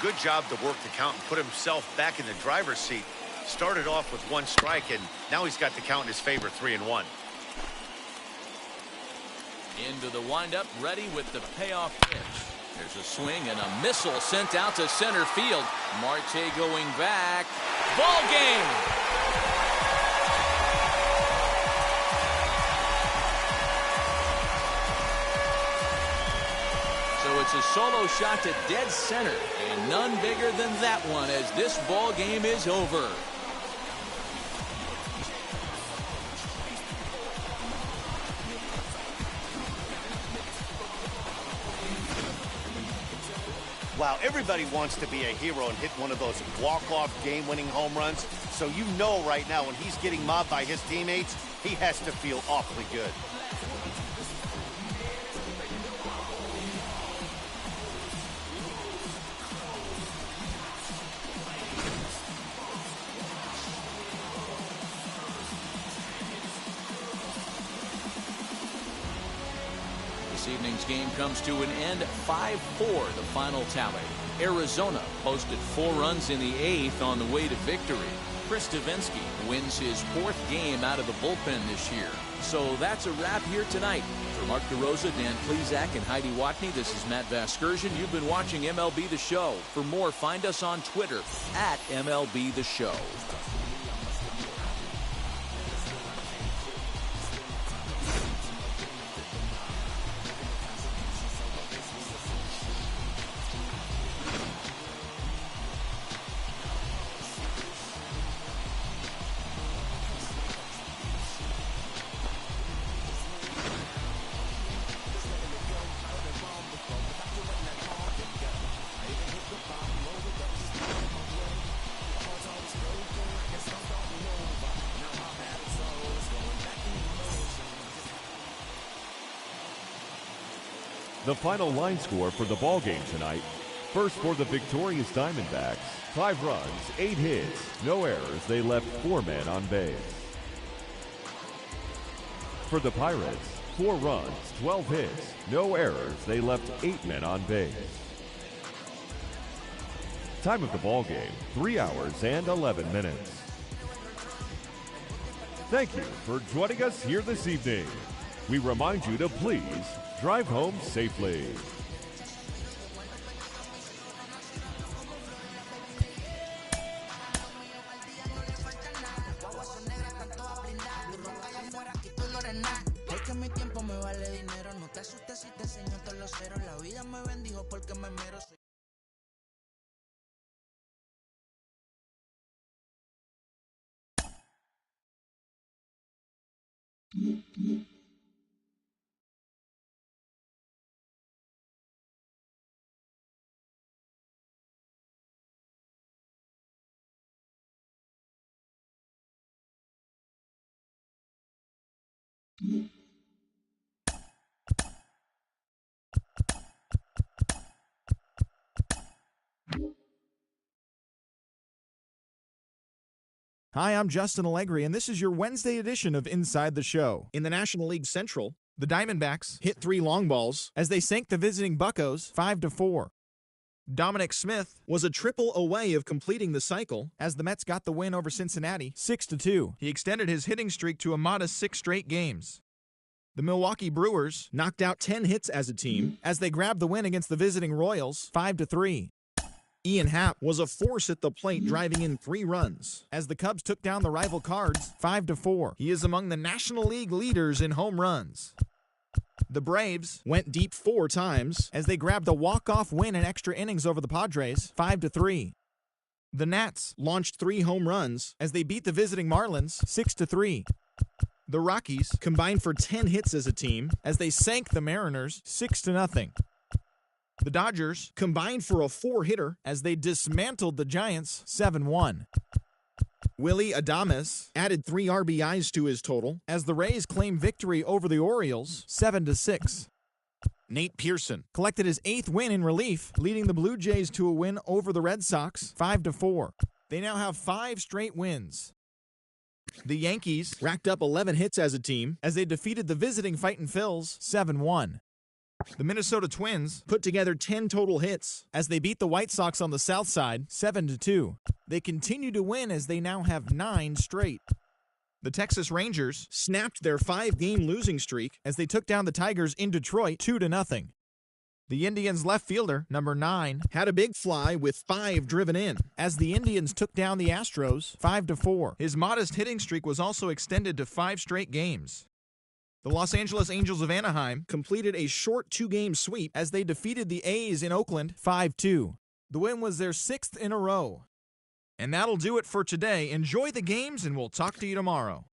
Good job to work the count and put himself back in the driver's seat. Started off with 1 strike, and now he's got the count in his favor, 3-1. Into the windup, ready with the payoff pitch. There's a swing and a missile sent out to center field. Marte going back. Ball game. So it's a solo shot to dead center, and none bigger than that one as this ball game is over. Wow, everybody wants to be a hero and hit one of those walk-off game-winning home runs. So you know right now when he's getting mobbed by his teammates, he has to feel awfully good. This evening's game comes to an end 5-4, the final tally. Arizona posted 4 runs in the 8th on the way to victory. Chris Davinsky wins his 4th game out of the bullpen this year. So that's a wrap here tonight. For Mark DeRosa, Dan Plezak, and Heidi Watney, this is Matt Vasgersian. You've been watching MLB The Show. For more, find us on Twitter at MLB The Show. The final line score for the ball game tonight. First for the victorious Diamondbacks, 5 runs, 8 hits, no errors. They left 4 men on base. For the Pirates, 4 runs, 12 hits, no errors. They left 8 men on base. Time of the ball game, 3 hours and 11 minutes. Thank you for joining us here this evening. We remind you to please drive home safely. Es que mi tiempo me vale dinero, no te asustes si te enseño todos los ceros. La vida me bendijo porque me mero. Hi, I'm Justin Allegri, and this is your Wednesday edition of Inside the Show. In the National League Central, the Diamondbacks hit 3 long balls as they sank the visiting Buccos 5-4. Dominic Smith was a triple away of completing the cycle as the Mets got the win over Cincinnati 6-2. He extended his hitting streak to a modest 6 straight games. The Milwaukee Brewers knocked out 10 hits as a team as they grabbed the win against the visiting Royals 5-3. Ian Happ was a force at the plate, driving in 3 runs as the Cubs took down the rival Cards 5-4. He is among the National League leaders in home runs. The Braves went deep 4 times as they grabbed a walk-off win in extra innings over the Padres 5-3. The Nats launched 3 home runs as they beat the visiting Marlins 6-3. The Rockies combined for 10 hits as a team as they sank the Mariners 6-0. The Dodgers combined for a 4-hitter as they dismantled the Giants 7-1. Willie Adames added 3 RBIs to his total as the Rays claimed victory over the Orioles 7-6. Nate Pearson collected his 8th win in relief, leading the Blue Jays to a win over the Red Sox 5-4. They now have 5 straight wins. The Yankees racked up 11 hits as a team as they defeated the visiting Fightin' Phils 7-1. The Minnesota Twins put together 10 total hits as they beat the White Sox on the South Side 7-2. They continue to win as they now have 9 straight. The Texas Rangers snapped their 5-game losing streak as they took down the Tigers in Detroit 2-0. The Indians left fielder, number 9, had a big fly with 5 driven in as the Indians took down the Astros 5-4. His modest hitting streak was also extended to 5 straight games. The Los Angeles Angels of Anaheim completed a short 2-game sweep as they defeated the A's in Oakland 5-2. The win was their 6th in a row. And that'll do it for today. Enjoy the games, and we'll talk to you tomorrow.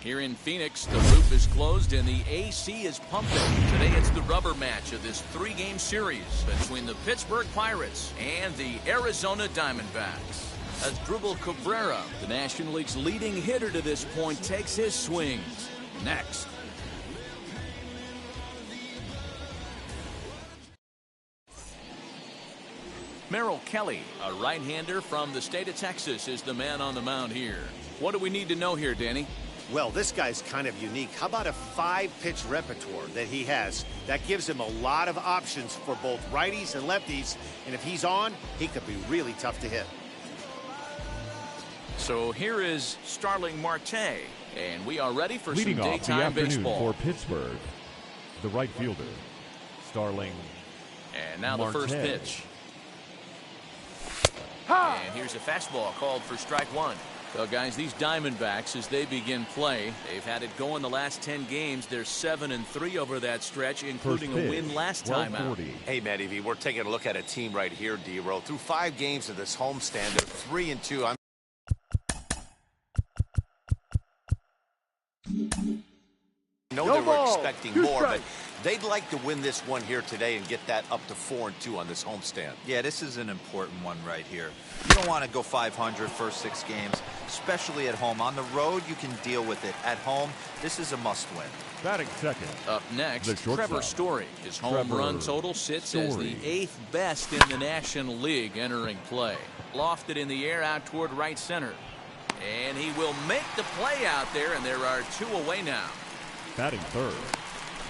Here in Phoenix, the roof is closed and the AC is pumping. Today it's the rubber match of this three-game series between the Pittsburgh Pirates and the Arizona Diamondbacks. As Dribble Cabrera, the National League's leading hitter to this point, takes his swings. Next. Merrill Kelly, a right-hander from the state of Texas, is the man on the mound here. What do we need to know here, Danny? Well, this guy's kind of unique. How about a 5-pitch repertoire that he has? That gives him a lot of options for both righties and lefties. And if he's on, he could be really tough to hit. So here is Starling Marte, and we are ready for Leading some off the daytime afternoon baseball. for Pittsburgh, the right fielder, Starling And now Marte. the first pitch. And here's a fastball called for strike one. So, guys, these Diamondbacks, as they begin play, they've had it going the last 10 games. They're 7-3 over that stretch, including a win last time out. Hey, Matty V, we're taking a look at a team right here, D-Roll. Through 5 games of this homestand, they're 3-2. I know they were expecting more, but they'd like to win this one here today and get that up to 4-2 on this homestand. Yeah, this is an important one right here. You don't want to go 500 first 6 games, especially at home. On the road, you can deal with it. At home, this is a must-win. Batting second. Up next, Trevor Story. His home run total sits as the 8th best in the National League entering play. Lofted in the air out toward right center. And he will make the play out there, and there are 2 away now. Batting third,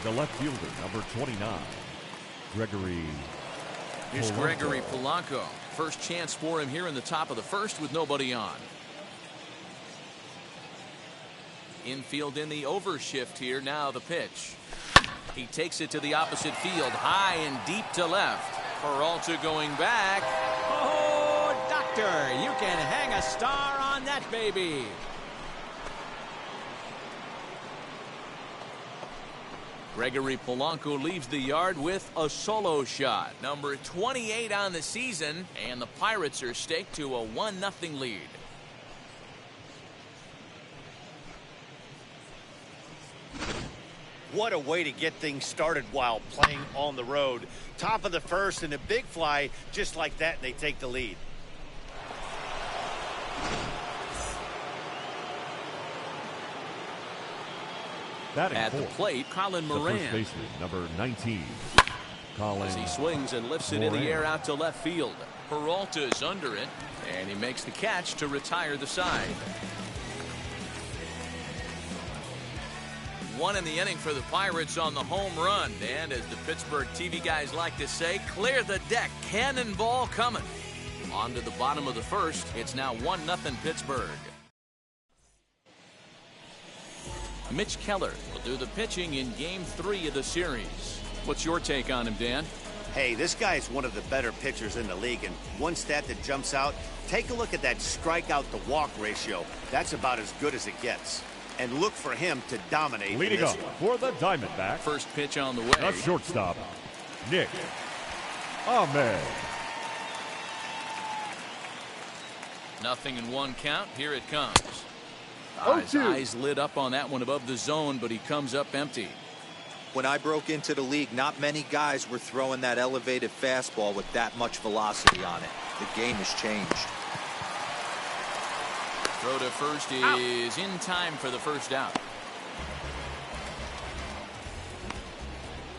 the left fielder, number 29, Gregory. Here's Gregory Polanco. First chance for him here in the top of the first with nobody on. Infield in the overshift here. Now the pitch. He takes it to the opposite field, high and deep to left. Peralta going back. Oh, doctor, you can hang a star on that baby. Gregory Polanco leaves the yard with a solo shot. Number 28 on the season, and the Pirates are staked to a 1-0 lead. What a way to get things started while playing on the road. Top of the first and a big fly just like that, and they take the lead. At the plate, Colin Moran. The first baseman, number 19, Colin. As he swings and lifts it in the air out to left field. Peralta is under it, and he makes the catch to retire the side. 1 in the inning for the Pirates on the home run. And as the Pittsburgh TV guys like to say, clear the deck. Cannonball coming. On to the bottom of the first. It's now 1-0 Pittsburgh. Mitch Keller will do the pitching in Game 3 of the series. What's your take on him, Dan? Hey, this guy is one of the better pitchers in the league, and one stat that jumps out, take a look at that strikeout to walk ratio. That's about as good as it gets. And look for him to dominate. Leading up for the Diamondbacks. First pitch on the way. A shortstop, Nick Ahmed. 0-1 count. Here it comes. His eyes lit up on that one above the zone, but he comes up empty. When I broke into the league, not many guys were throwing that elevated fastball with that much velocity on it. The game has changed. Throw to first is in time for the first out.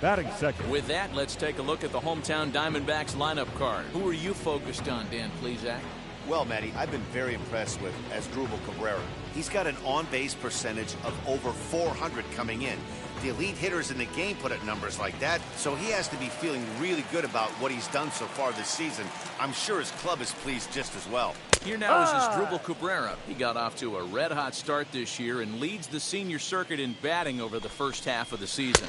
Batting second. With that, let's take a look at the hometown Diamondbacks lineup card. Who are you focused on, Dan Plesac? Well, Matty, I've been very impressed with Asdrubal Cabrera. He's got an on-base percentage of over 400 coming in. The elite hitters in the game put up numbers like that, so he has to be feeling really good about what he's done so far this season. I'm sure his club is pleased just as well. Here now is Asdrubal Cabrera. He got off to a red-hot start this year and leads the senior circuit in batting over the first half of the season.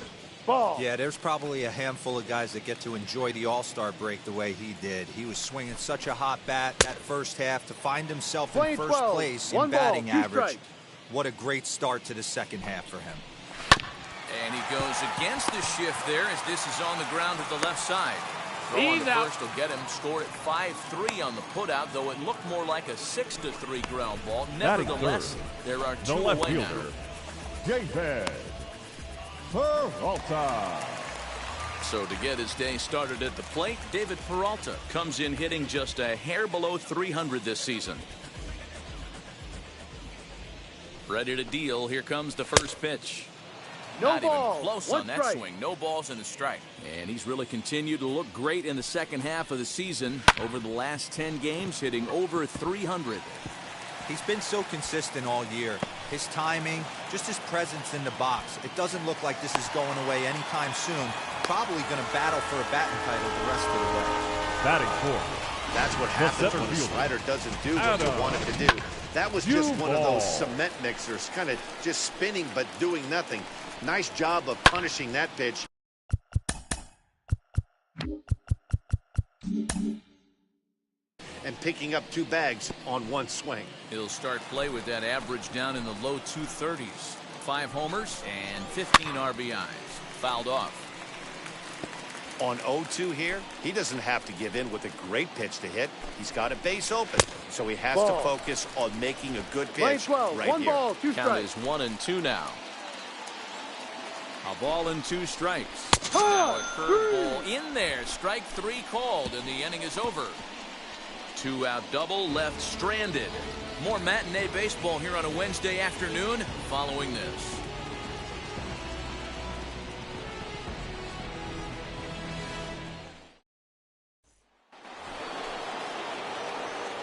Yeah, there's probably a handful of guys that get to enjoy the All-Star break the way he did. He was swinging such a hot bat that first half to find himself in first place in batting average. What a great start to the second half for him. And he goes against the shift there as this is on the ground at the left side. Throw on the first will get him. Score at 5-3 on the putout, though it looked more like a 6-3 ground ball. Nevertheless, there are 2 away now. David Peralta. So to get his day started at the plate, David Peralta comes in hitting just a hair below 300 this season. Ready to deal. Here comes the first pitch. Not even close on that swing. No balls and a strike. And he's really continued to look great in the second half of the season. Over the last 10 games, hitting over 300. He's been so consistent all year. His timing, just his presence in the box. It doesn't look like this is going away anytime soon. Probably going to battle for a batting title the rest of the way. Batting fourth. That's what happens when the slider doesn't do what you want it to do. That was just one of those cement mixers, kind of just spinning but doing nothing. Nice job of punishing that pitch. and picking up 2 bags on 1 swing. He'll start play with that average down in the low 230s. 5 homers and 15 RBIs. Fouled off. On 0-2 here, he doesn't have to give in with a great pitch to hit. He's got a base open, so he has to focus on making a good pitch right 1 here. ball, 2 Count strikes. is 1-2 now. A ball and 2 strikes. Now a curveball in there. Strike 3 called, and the inning is over. 2-out double left stranded. More matinee baseball here on a Wednesday afternoon following this.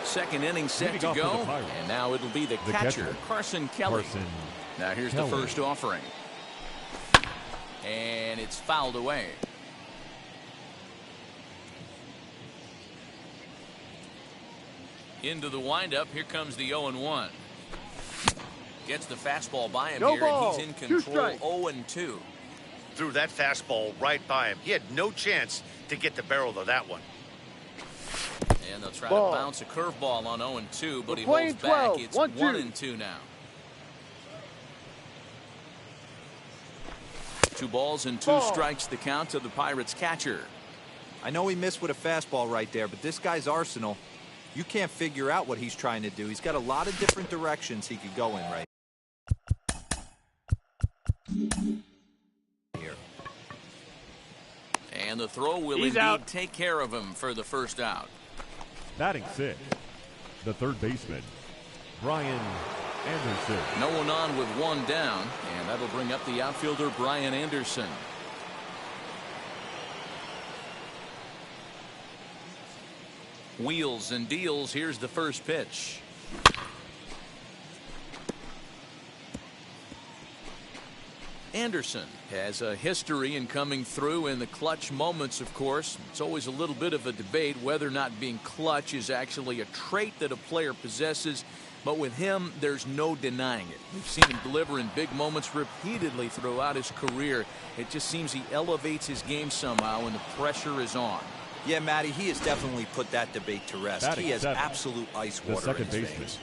Second inning set to go, and now it'll be the catcher, Carson Kelly. Now here's the first offering. And it's fouled away. Into the windup. Here comes the 0-1. Gets the fastball by him here, and he's in control. 0-2. Threw that fastball right by him. He had no chance to get the barrel of that one. And they'll try to bounce a curveball on 0-2, but he holds back. It's 1-2 now. 2 balls and 2 strikes the count to the Pirates catcher. I know he missed with a fastball right there, but this guy's arsenal, you can't figure out what he's trying to do. He's got a lot of different directions he could go in right here. And the throw will indeed take care of him for the first out. Batting 6, the third baseman, Brian Anderson. No one on with 1 down, and that'll bring up the outfielder Brian Anderson. Wheels and deals. Here's the first pitch. Anderson has a history in coming through in the clutch moments, of course. It's always a little bit of a debate whether or not being clutch is actually a trait that a player possesses. But with him, there's no denying it. We've seen him deliver in big moments repeatedly throughout his career. It just seems he elevates his game somehow when the pressure is on. Yeah, Matty, he has definitely put that debate to rest. Batting he has 7, absolute ice water in his veins.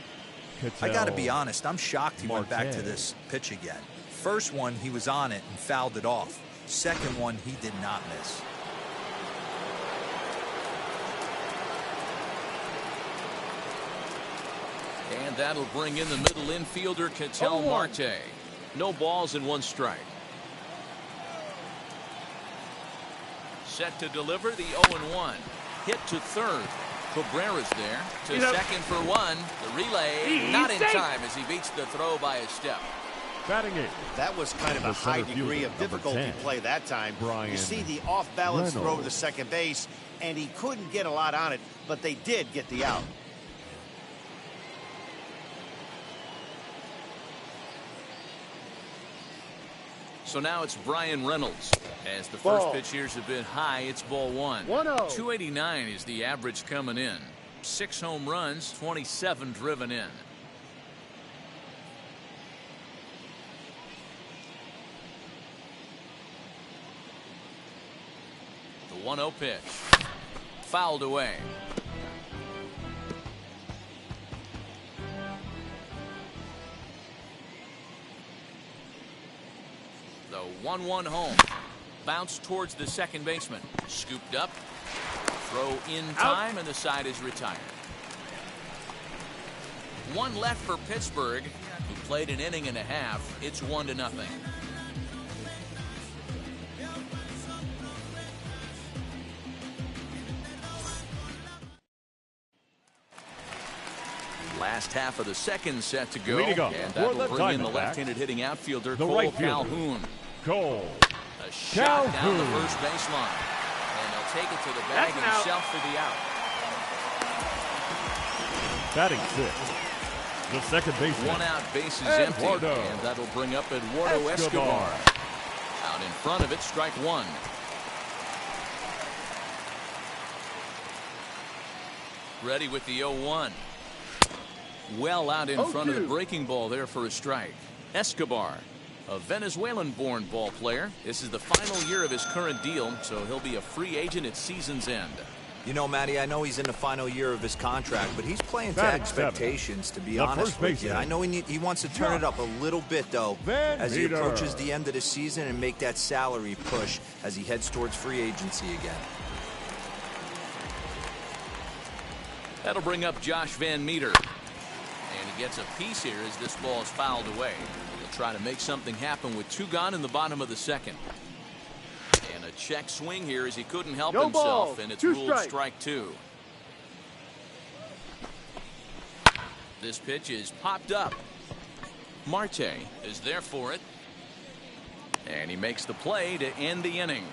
Cattell I got to be honest, I'm shocked he went back to Marte. this pitch again. First one, he was on it and fouled it off. Second one, he did not miss. And that'll bring in the middle infielder, Cattell Marte. No balls and 1 strike. Set to deliver the 0-1. Hit to third. Cabrera's there. To second for 1. The relay not in time as he beats the throw by a step. Batting 8. That was kind of a high degree of difficulty 10, play that time. Brian You see the off-balance throw to Reynolds. the second base, and he couldn't get a lot on it, but they did get the out. So now it's Brian Reynolds. As the first pitch here's a bit high, it's ball 1. 1-0. 289 is the average coming in. 6 home runs, 27 driven in. The 1-0 pitch. Fouled away. The 1-1 home. Bounce towards the second baseman. Scooped up. Throw in time, and the side is retired. 1 left for Pittsburgh, who played an inning and a half. It's 1-0. Last half of the second set to go, Leading up and for that the will bring in the Diamondbacks, left-handed hitting outfielder the Cole right fielder, Calhoun. Cole A shot down the Calhoun. first baseline, and they'll take it to the bag himself for the out. Batting 6, the second baseman, 1 out, base is empty, Eduardo and that'll bring up Eduardo Escobar. Out in front of it, strike 1. Ready with the 0-1. Well out in front of the breaking ball there for a strike. Escobar, a Venezuelan-born ball player. This is the final year of his current deal, so he'll be a free agent at season's end. You know, Matty, I know he's in the final year of his contract, but he's playing to expectations, to be honest with you. I know he wants to turn it up a little bit, though, as he approaches the end of the season and make that salary push as he heads towards free agency again. That'll bring up Josh Van Meter. And he gets a piece here as this ball is fouled away. He'll try to make something happen with 2 gone in the bottom of the second. And a check swing here as he couldn't help himself, and it's ruled strike 2. This pitch is popped up. Marte is there for it. And he makes the play to end the inning.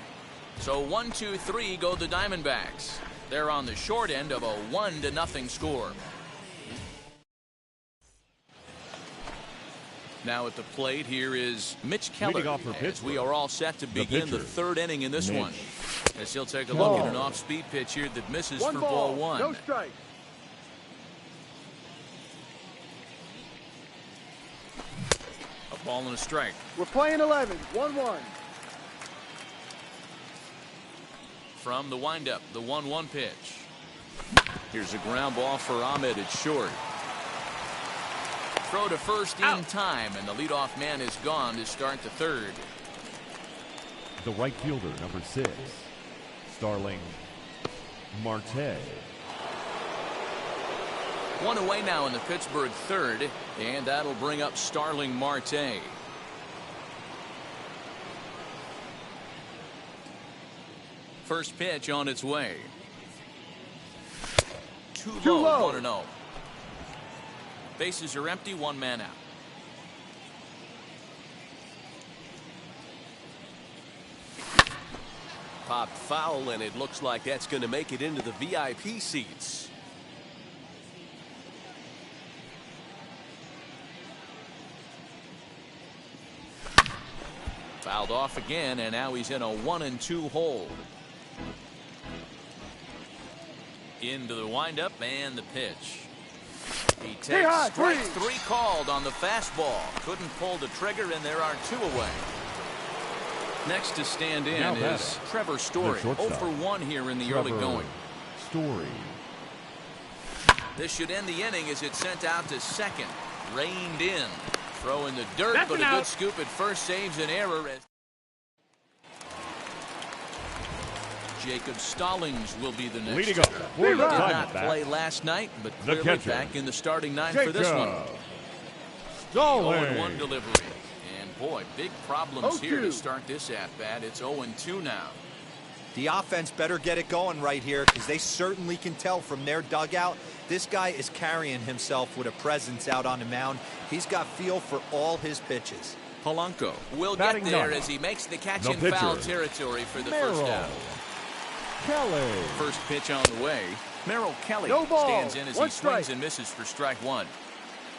So 1-2-3 go the Diamondbacks. They're on the short end of a 1-0 score. Now at the plate here is Mitch Keller, as we are all set to begin the 3rd inning in this one. As he'll take a look at an off-speed pitch here that misses for ball 1. No strike. A ball and a strike. We're playing 11, 1-1. From the windup, the 1-1 pitch. Here's a ground ball for Ahmed at short. Throw to first in time, and the leadoff man is gone to start the 3rd. The right fielder, number 6, Starling Marte. 1 away now in the Pittsburgh 3rd, and that'll bring up Starling Marte. First pitch on its way. Too low. 1-0. Bases are empty, 1 man out. Popped foul, and it looks like that's going to make it into the VIP seats. Fouled off again, and now he's in a 1-2 hold. Into the windup and the pitch. He takes strike 3 called on the fastball. Couldn't pull the trigger, and there are 2 away. Next to stand in is Trevor Story. 0 for 1 here in the early going. Story. This should end the inning as it's sent out to second. Reined in. Throw in the dirt, but a good scoop at first saves an error. Jacob Stallings will be the next. Leading up. He did not play last night, but clearly back in the starting 9 for this one. 0-1 delivery. And boy, big problems here to start this at-bat. It's 0-2 now. The offense better get it going right here, because they certainly can tell from their dugout this guy is carrying himself with a presence out on the mound. He's got feel for all his pitches. Polanco will get there as he makes the catch in foul territory for the first out. Kelly. First pitch on the way. Merrill Kelly stands in as he swings and misses for strike 1.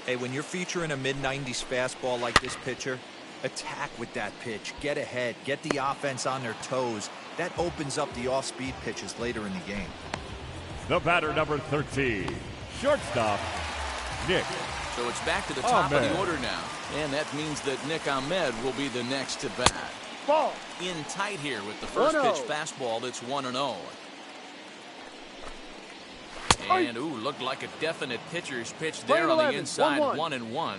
Hey, when you're featuring a mid-90s fastball like this pitcher, attack with that pitch. Get ahead. Get the offense on their toes. That opens up the off-speed pitches later in the game. The batter, number 13, shortstop, Nick. So it's back to the top of the order now. And that means that Nick Ahmed will be the next to bat. Ball. In tight here with the first pitch fastball. That's 1-0. And looked like a definite pitcher's pitch there on the inside. 1-1.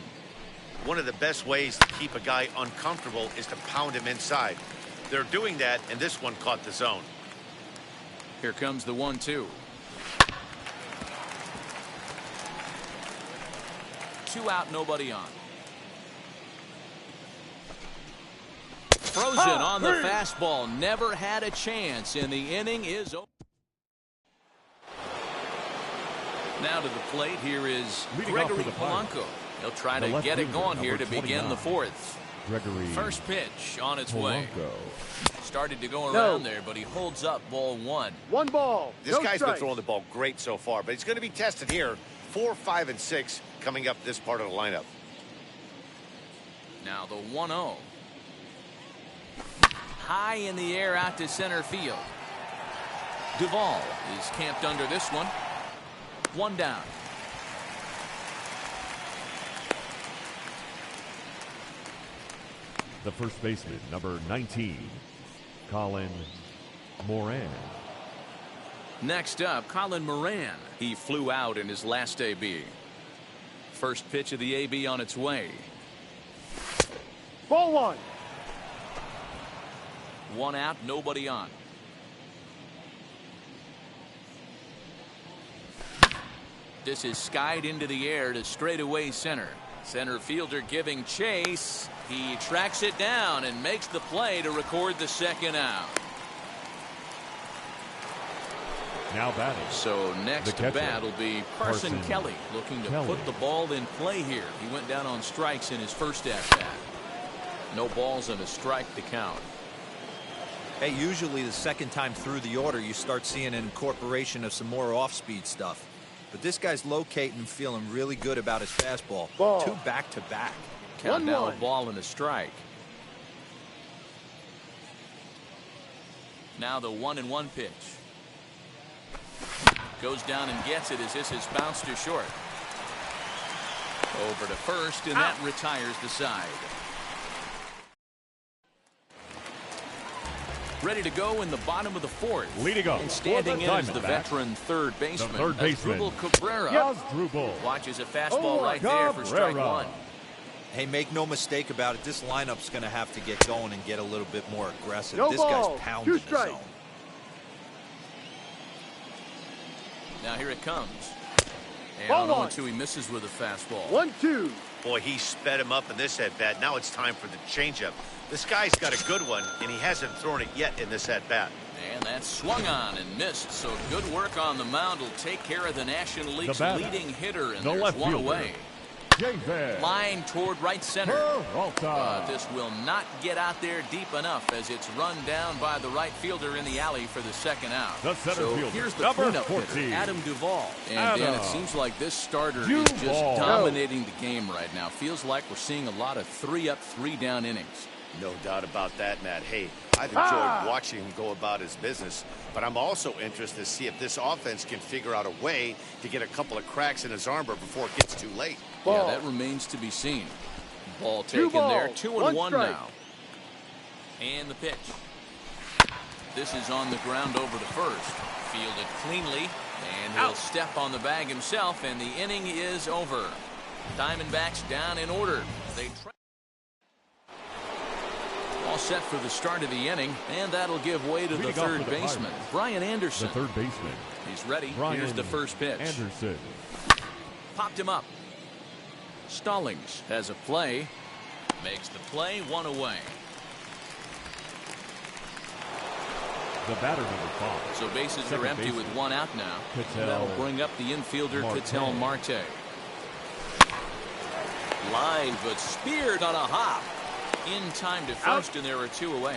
One of the best ways to keep a guy uncomfortable is to pound him inside. They're doing that, and this one caught the zone. Here comes the 1-2. 2 out, nobody on. Frozen on the fastball. Never had a chance, and the inning is over. Now to the plate, here is Gregory Polanco. He'll try to get it going here to begin the 4th. Gregory. First pitch on its way. Started to go No. around there, but he holds up ball one. One ball. This guy's been throwing the ball great so far, but he's going to be tested here. 4, 5, and 6 coming up this part of the lineup. Now the 1-0. High in the air out to center field. Duvall is camped under this one. One down. The first baseman, number 19, Colin Moran. Next up, Colin Moran. He flew out in his last AB. First pitch of the AB on its way. Ball one. One out, nobody on. This is skied into the air to straightaway center. Center fielder giving chase. He tracks it down and makes the play to record the second out. Now batting. So next to bat will be Carson Kelly, looking to put the ball in play here. He went down on strikes in his first at bat. No balls and a strike to count. Hey, usually the second time through the order you start seeing an incorporation of some more off-speed stuff. But this guy's locating and feeling really good about his fastball. Ball. 2 back-to-back. Count down a ball and a strike. Now the 1-1 pitch. Goes down and gets it as this is bounced to short. Over to first, and that retires the side. Ready to go in the bottom of the fourth. Leading up. And standing in is the veteran third baseman. The third baseman. Asdrubal Cabrera. Asdrubal. Watches a fastball right there for strike one. Hey, make no mistake about it. This lineup's going to have to get going and get a little bit more aggressive. No this ball. guy's pounding the zone. Now here it comes. And Ball on one. 0-2, he misses with a fastball. 1-2. Boy, he sped him up in this at-bat. Now it's time for the changeup. This guy's got a good one, and he hasn't thrown it yet in this at-bat. And that's swung on and missed. So good work on the mound will take care of the National League's leading hitter, and there's one away. Line toward right center. This will not get out there deep enough as it's run down by the right fielder in the alley for the second out. So here's the cleanup hitter, Adam Duvall. And Dan, it seems like this starter is just dominating the game right now. Feels like we're seeing a lot of 3-up, 3-down innings. No doubt about that, Matt. Hey, I've enjoyed watching him go about his business, but I'm also interested to see if this offense can figure out a way to get a couple of cracks in his armor before it gets too late. Yeah, that remains to be seen. Ball taken there. 2-1 now. And the pitch. This is on the ground over to first. Fielded cleanly, and he'll step on the bag himself, and the inning is over. Diamondbacks down in order. They all set for the start of the inning, and that'll give way to the third baseman, Brian Anderson. The third baseman. He's ready. Here's the first pitch. Anderson. Popped him up. Stallings has a play. Makes the play, one away. The batter, number 5. So bases are empty with one out now. That'll bring up the infielder, Ketel Marte. Line, but speared on a hop. In time to first, and there are 2 away.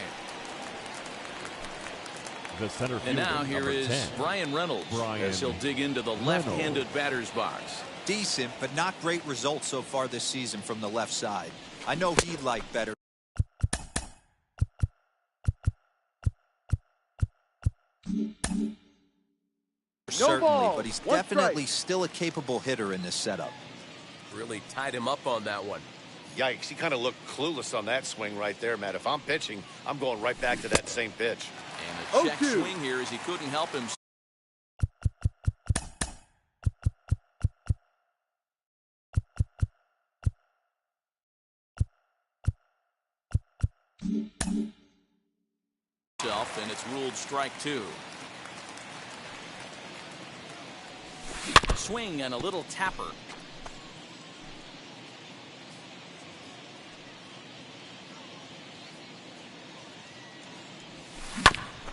The center fielder, and now here is 10. Brian Reynolds as he'll dig into the left-handed batter's box. Decent, but not great results so far this season from the left side. I know he'd like better. Certainly, but he's definitely still a capable hitter in this setup. Really tied him up on that one. Yikes, he kind of looked clueless on that swing right there, Matt. If I'm pitching, I'm going right back to that same pitch. And a check swing here as he couldn't help himself. And it's ruled strike 2. Swing and a little tapper.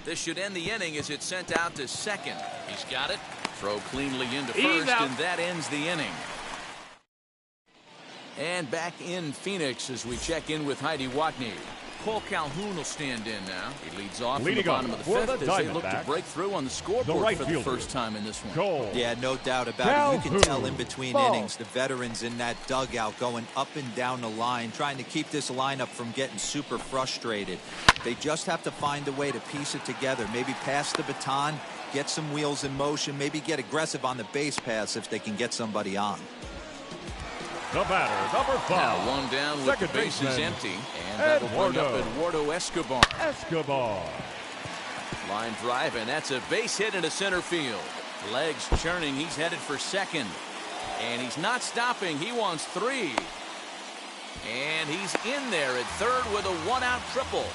This should end the inning as it's sent out to second. He's got it. Throw cleanly into first, and that ends the inning. And back in Phoenix as we check in with Heidi Watney. Cole Calhoun will stand in now. He leads off in the bottom of the 5th as they look to break through on the scoreboard for the first time in this one. Yeah, no doubt about it. You can tell in between innings the veterans in that dugout going up and down the line, trying to keep this lineup from getting super frustrated. They just have to find a way to piece it together. Maybe pass the baton, get some wheels in motion, maybe get aggressive on the base paths if they can get somebody on. The batter, number 5. Now one down with the bases empty. And that'll bring up Eduardo Escobar. Line drive, and that's a base hit into center field. Legs churning. He's headed for second. And he's not stopping. He wants 3. And he's in there at third with a 1-out triple.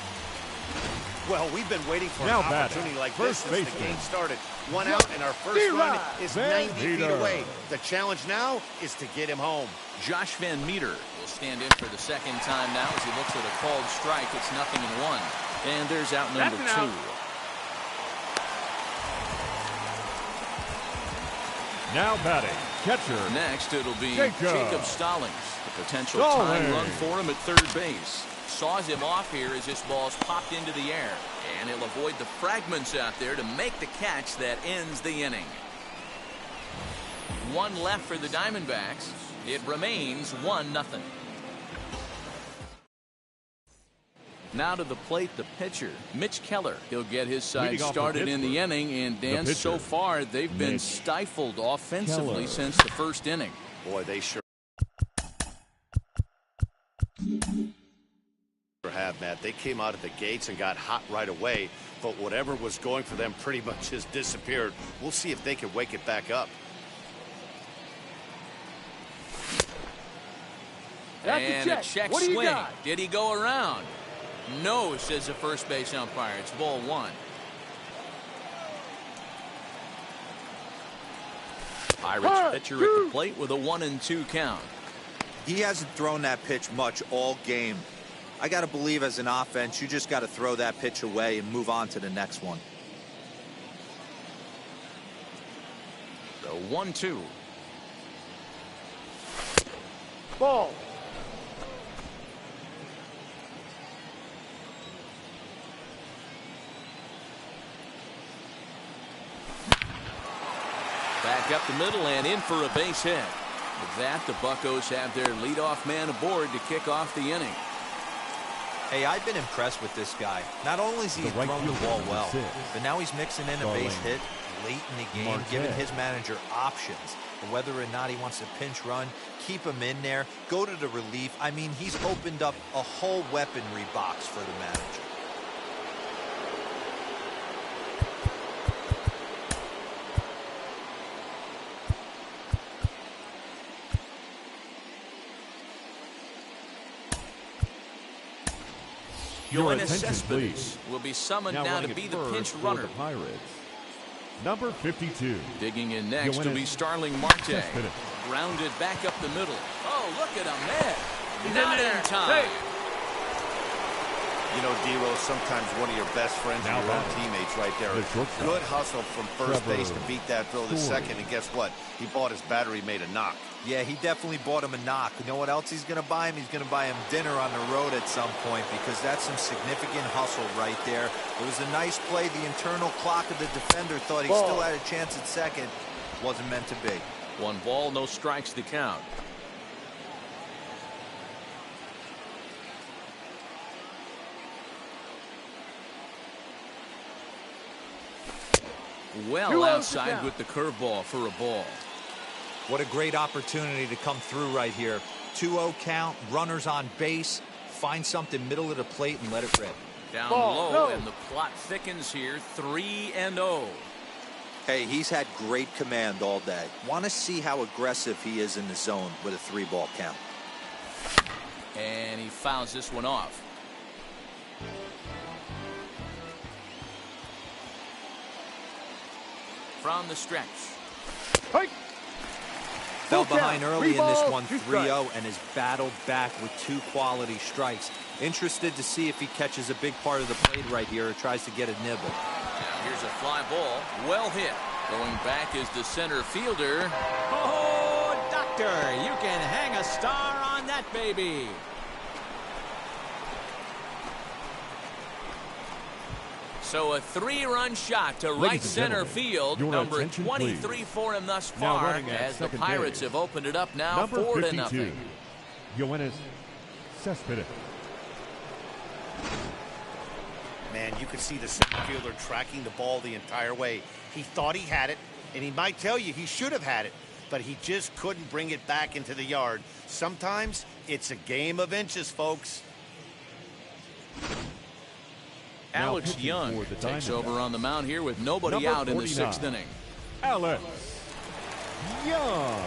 Well, we've been waiting for Now an opportunity like this since the game started. 1 out, and our first run is 90 feet away. The challenge now is to get him home. Josh Van Meter will stand in for the second time now as he looks at a called strike. It's 0-1. And there's out number 2. Now batting, catcher. Next, it'll be Jacob Stallings. The potential tying run for him at third base. Saws him off here as this ball's popped into the air. And he'll avoid the fragments out there to make the catch that ends the inning. 1 left for the Diamondbacks. It remains 1-0. Now to the plate, the pitcher, Mitch Keller. He'll get his side started in the inning, and Dan, so far they've been stifled offensively since the first inning. Boy, they sure have, Matt. They came out of the gates and got hot right away, but whatever was going for them pretty much has disappeared. We'll see if they can wake it back up. And a check swing. Did he go around? No, says the first base umpire. It's ball 1. Pirates pitcher at the plate with a 1-2 count. He hasn't thrown that pitch much all game. I got to believe as an offense, you just got to throw that pitch away and move on to the next one. The 1-2. Ball. Back up the middle and in for a base hit. With that, the Buccos have their leadoff man aboard to kick off the inning. Hey, I've been impressed with this guy. Not only is he throwing the ball well, but now he's mixing in a base hit late in the game, giving his manager options. Whether or not he wants to pinch run, keep him in there, go to the relief. I mean, he's opened up a whole weaponry box for the manager. Your attention, please. Will be summoned now to be the pinch runner. The Pirates. Number 52. Digging in next will be Starling Marte. Grounded back up the middle. Oh, look at him there. Not in time. You know, D-Rose, sometimes one of your best friends and your own teammates right there. Good hustle from first base to beat that throw to second, and guess what? He bought his battery made a knock. Yeah, he definitely bought him a knock. You know what else he's going to buy him? He's going to buy him dinner on the road at some point, because that's some significant hustle right there. It was a nice play. The internal clock of the defender thought he still had a chance at second. Wasn't meant to be. 1 ball, no strikes to count. Well outside with the curveball for a ball. What a great opportunity to come through right here. 2-0 count, runners on base. Find something middle of the plate and let it rip. Down low, and the plot thickens here. 3-0. Hey, he's had great command all day. Want to see how aggressive he is in the zone with a 3-ball count. And he fouls this one off. From the stretch. Fell behind early in this one, 3-0, and has battled back with 2 quality strikes. Interested to see if he catches a big part of the plate right here or tries to get a nibble. Now here's a fly ball. Well hit. Going back is the center fielder. Oh, Doctor, you can hang a star on that baby. So a 3-run shot to right center field. Number 23 for him thus far, as the Pirates have opened it up now 4-0. Yoenis Cespedes. Man, you could see the center fielder tracking the ball the entire way. He thought he had it, and he might tell you he should have had it, but he just couldn't bring it back into the yard. Sometimes it's a game of inches, folks. Alex Young takes over on the mound here with nobody out in the 6th inning. Alex Young.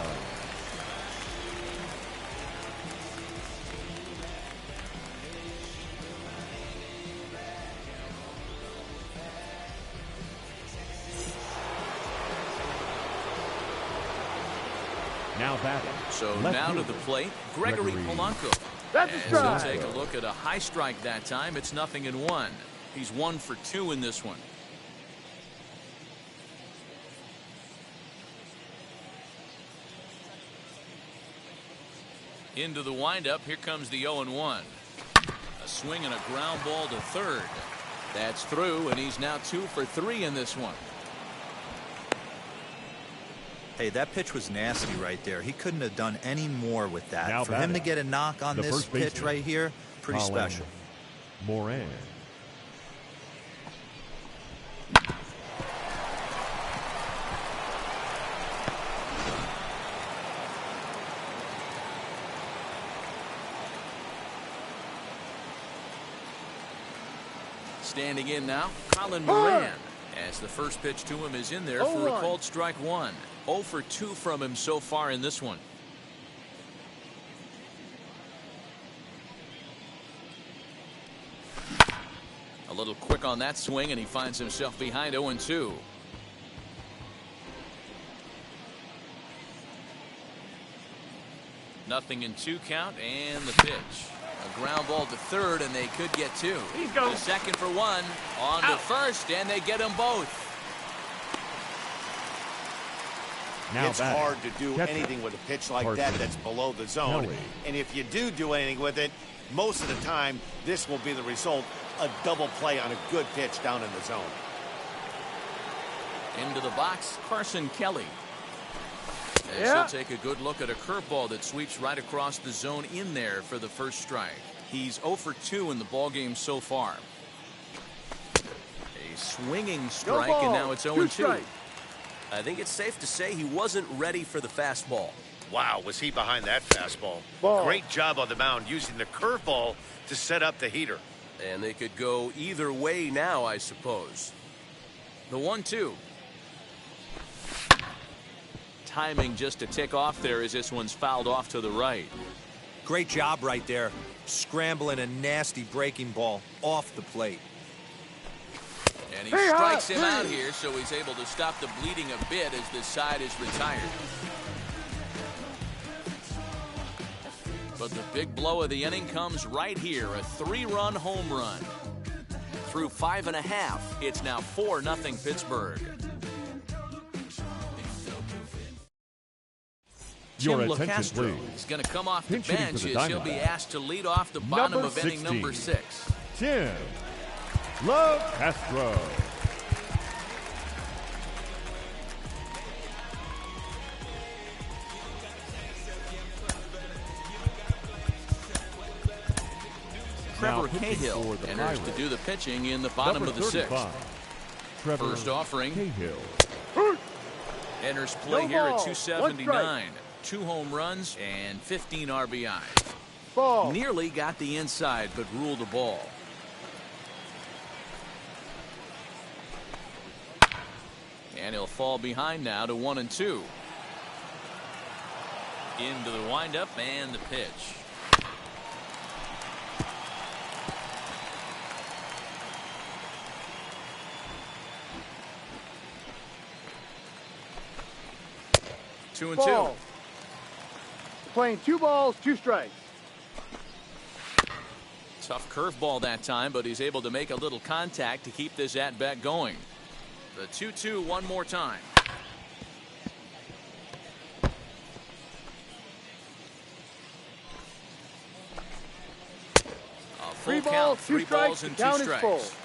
Now batting. So now to the plate, Gregory Polanco. That's a strike. As he'll take a look at a high strike that time. It's 0-1. He's 1 for 2 in this one. Into the windup. Here comes the 0-1. A swing and a ground ball to third. That's through, and he's now 2 for 3 in this one. Hey, that pitch was nasty right there. He couldn't have done any more with that. Now For him to get a knock on this pitch right here, pretty special. Moran. Standing in now, Colin Moran. As the first pitch to him is in there for a called strike 1. 0 for 2 from him so far in this one. A little quick on that swing, and he finds himself behind 0-2. Nothing in 2 count, and the pitch. A ground ball to third, and they could get 2. The second for 1, on to first, and they get them both. Now it's hard to do anything with a pitch like that that's below the zone. And if you do anything with it, most of the time, this will be the result, a double play on a good pitch down in the zone. Into the box, Carson Kelly. As he'll take a good look at a curveball that sweeps right across the zone in there for the first strike. He's 0 for 2 in the ballgame so far. A swinging strike, and now it's 0-2. I think it's safe to say he wasn't ready for the fastball. Wow, was he behind that fastball. Great job on the mound using the curveball to set up the heater. And they could go either way now, I suppose. The 1-2. Timing just to tick off there as this one's fouled off to the right. Great job right there. Scrambling a nasty breaking ball off the plate. And he strikes him out here, so he's able to stop the bleeding a bit as this side is retired. But the big blow of the inning comes right here, a 3-run home run. Through 5.5, it's now 4-0 Pittsburgh. Tim LaCastro is going to come off the bench as he'll be asked to lead off the bottom of inning number 6. Tim LaCastro. Trevor Cahill enters to do the pitching in the bottom of the 6th. First offering. Cahill enters play here at 279. 2 home runs and 15 RBIs. Nearly got the inside, but ruled a ball. And he'll fall behind now to 1-2. Into the windup and the pitch. Two and two. Playing 2 balls, 2 strikes. Tough curveball that time, but he's able to make a little contact to keep this at-bat going. The 2-2 one more time. A full count, 3 balls and 2 strikes.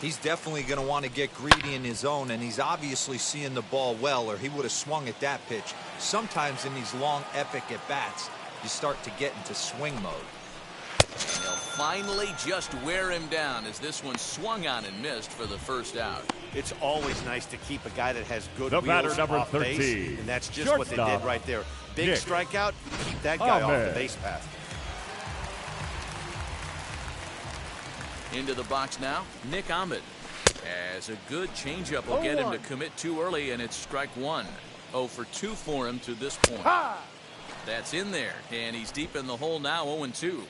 He's definitely going to want to get greedy in his zone, and he's obviously seeing the ball well, or he would have swung at that pitch. Sometimes in these long, epic at-bats, you start to get into swing mode. And he'll finally just wear him down as this one swung on and missed for the first out. It's always nice to keep a guy that has good the wheels batter, number off 13. base, and that's just Shortstop. what they did right there. Big Nick strikeout, keep that guy off the base path. Into the box now, Nick Ahmed. As a good changeup will get him to commit too early, and it's strike one. 0 for 2 for him to this point. That's in there, and he's deep in the hole now, 0-2.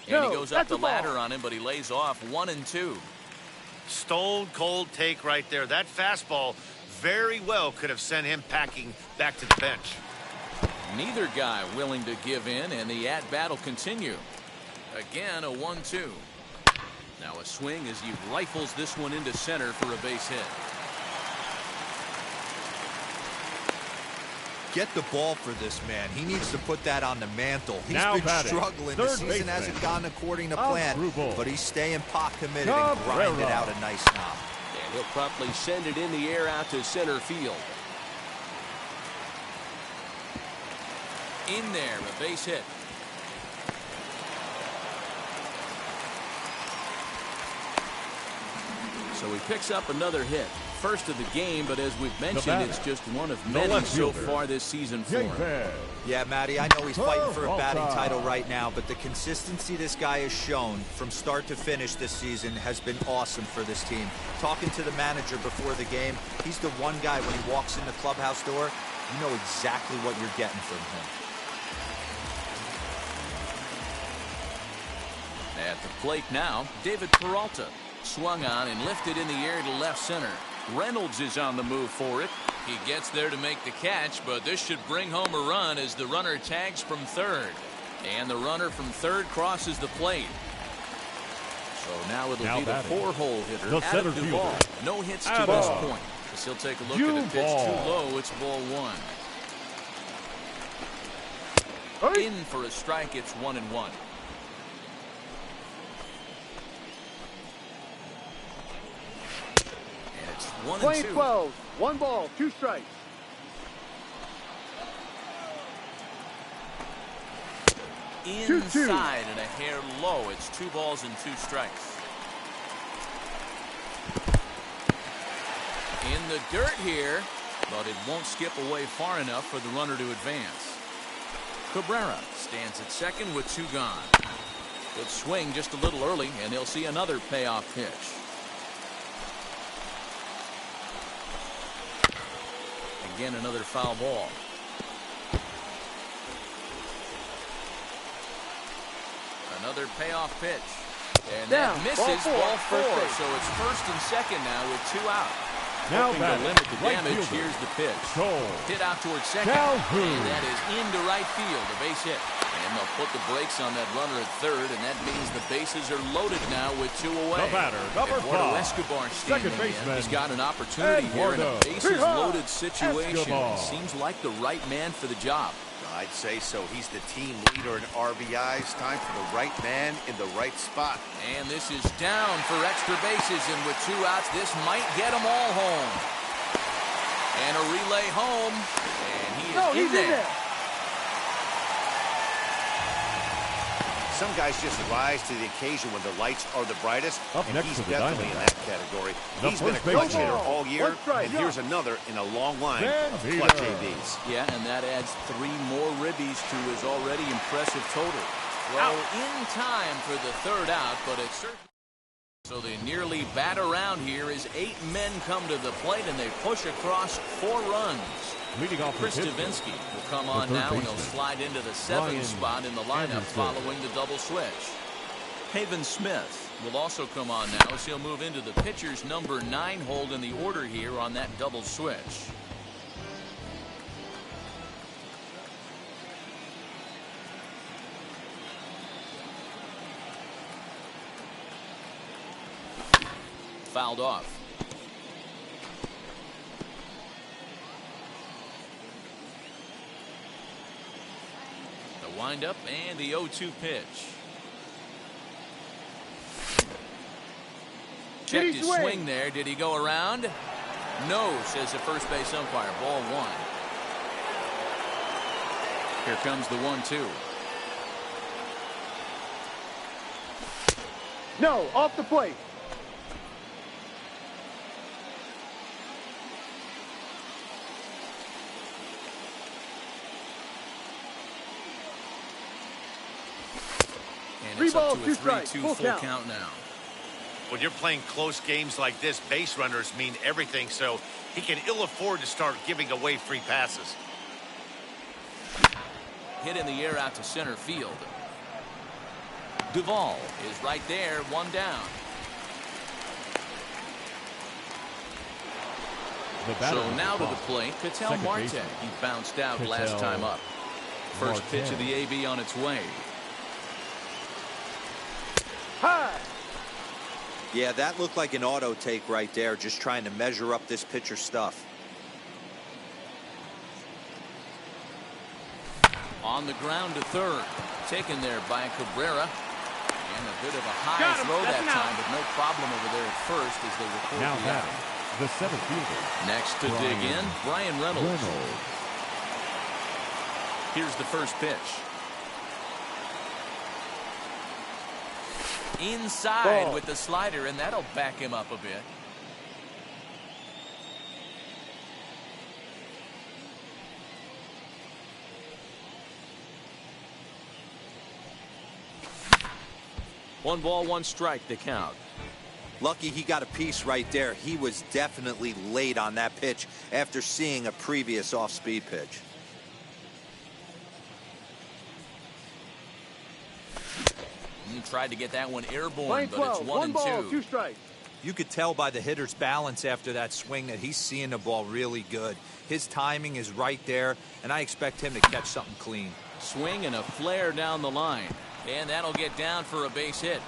And he goes up the ladder on him, but he lays off 1-2. Stone cold take right there. That fastball very well could have sent him packing back to the bench. Neither guy willing to give in, and the at-bat will continue. Again, a 1-2. Now a swing as he rifles this one into center for a base hit. Get the ball for this man. He needs to put that on the mantle. He's Now been batting, struggling. The season hasn't gone according to plan, but he's staying pot committed and grinding out a nice knob. And he'll promptly send it in the air out to center field. In there, a base hit. So he picks up another hit. First of the game, but as we've mentioned, it's just one of many so far this season for him. Yeah, Matty, I know he's fighting for a batting title right now, but the consistency this guy has shown from start to finish this season has been awesome for this team. Talking to the manager before the game, he's the one guy when he walks in the clubhouse door, you know exactly what you're getting from him. At the plate now, David Peralta. Swung on and lifted in the air to left center. Reynolds is on the move for it. He gets there to make the catch, but this should bring home a run as the runner tags from third. And the runner from third crosses the plate. So now it'll be the 4-hole hitter, Adam Duvall. No hits to this point. As he'll take a look at the pitch too low. It's ball 1. In for a strike. It's 1-1. Playing 12, 1 ball, 2 strikes. Inside and a hair low. It's 2 balls and 2 strikes. In the dirt here, but it won't skip away far enough for the runner to advance. Cabrera stands at second with 2 gone. Good swing just a little early, and they'll see another payoff pitch. Again, another foul ball. Another payoff pitch. And that misses ball 4. So it's first and second now with 2 out. Now to limit the damage, here's the pitch. Hit out towards second. And that is into right field. A base hit. And they'll put the brakes on that runner at third, and that means the bases are loaded now with 2 away. The batter, number 5, Escobar standing in. He's got an opportunity here in a bases-loaded situation. Seems like the right man for the job. I'd say so. He's the team leader in RBIs. Time for the right man in the right spot. And this is down for extra bases, and with 2 outs, this might get them all home. And a relay home, and he is in there. Some guys just rise to the occasion when the lights are the brightest, and he's definitely in that category. He's been a clutch hitter all year, and here's another in a long line of clutch ABs. Yeah, and that adds 3 more ribbies to his already impressive total. Well, in time for the 3rd out, but it's certainly... So they nearly bat around here as 8 men come to the plate, and they push across 4 runs. Leading off Chris Stavinsky will come on now, and he'll slide into the 7th spot in the lineup following the double switch. Haven Smith will also come on now as he'll move into the pitcher's number 9 hold in the order here on that double switch. Fouled off. Wind up and the 0-2 pitch. Checked his swing there. Did he go around? No, says the first base umpire. Ball 1. Here comes the 1-2. No, off the plate. 3 It's up balls, to 2 a strikes. 3-2 Full full count. count now. When you're playing close games like this, base runners mean everything, so he can ill afford to start giving away free passes. Hit in the air out to center field. Duvall is right there, 1 down. So now to the plate, Ketel Marte. He bounced out last time up. First pitch of the AB on its way. High. Yeah, that looked like an auto take right there, just trying to measure up this pitcher's stuff. On the ground to third. Taken there by Cabrera. And a bit of a high throw that time, but no problem over there at first as they record now the out. The seventh fielder. Next to dig in, Brian Reynolds. Here's the first pitch. Inside Ball. with the slider, and that'll back him up a bit. One ball, one strike, the count. Lucky he got a piece right there. He was definitely late on that pitch after seeing a previous off-speed pitch. Tried to get that one airborne, Line but 12, it's 1 and 2. 1 ball, 2 strikes. You could tell by the hitter's balance after that swing that he's seeing the ball really good. His timing is right there, and I expect him to catch something clean. Swing and a flare down the line, and that'll get down for a base hit.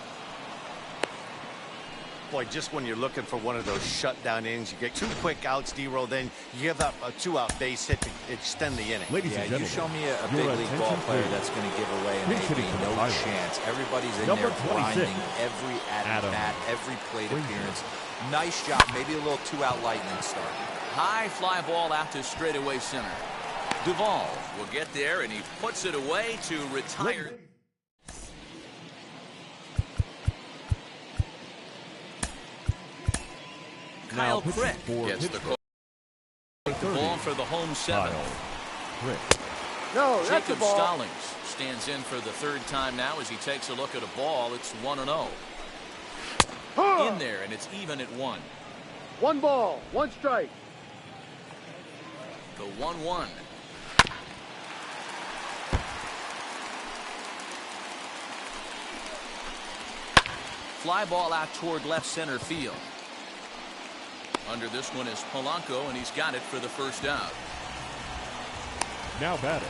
Boy, just when you're looking for one of those shutdown innings, you get 2 quick outs, D-roll, then you give up a 2-out base hit to extend the inning. Ladies and You gentlemen, show me a your big league attention ball player please. that's going to give away an Pitch AB, hitting for the no Pirates. chance. Everybody's in Number there 26, grinding every at-bat, every plate appearance. Nice job, maybe a little 2-out lightning start. High fly ball out to straightaway center. Duvall will get there, and he puts it away to retire. Kyle Crick gets the call. The ball for the home 7. No, that's the Jacob ball. Stallings stands in for the 3rd time now as he takes a look at a ball. It's 1-0. In there, and it's even at 1. 1 ball, 1 strike. The 1-1. Fly ball out toward left center field. Under this one is Polanco, and he's got it for the first out. Now batting,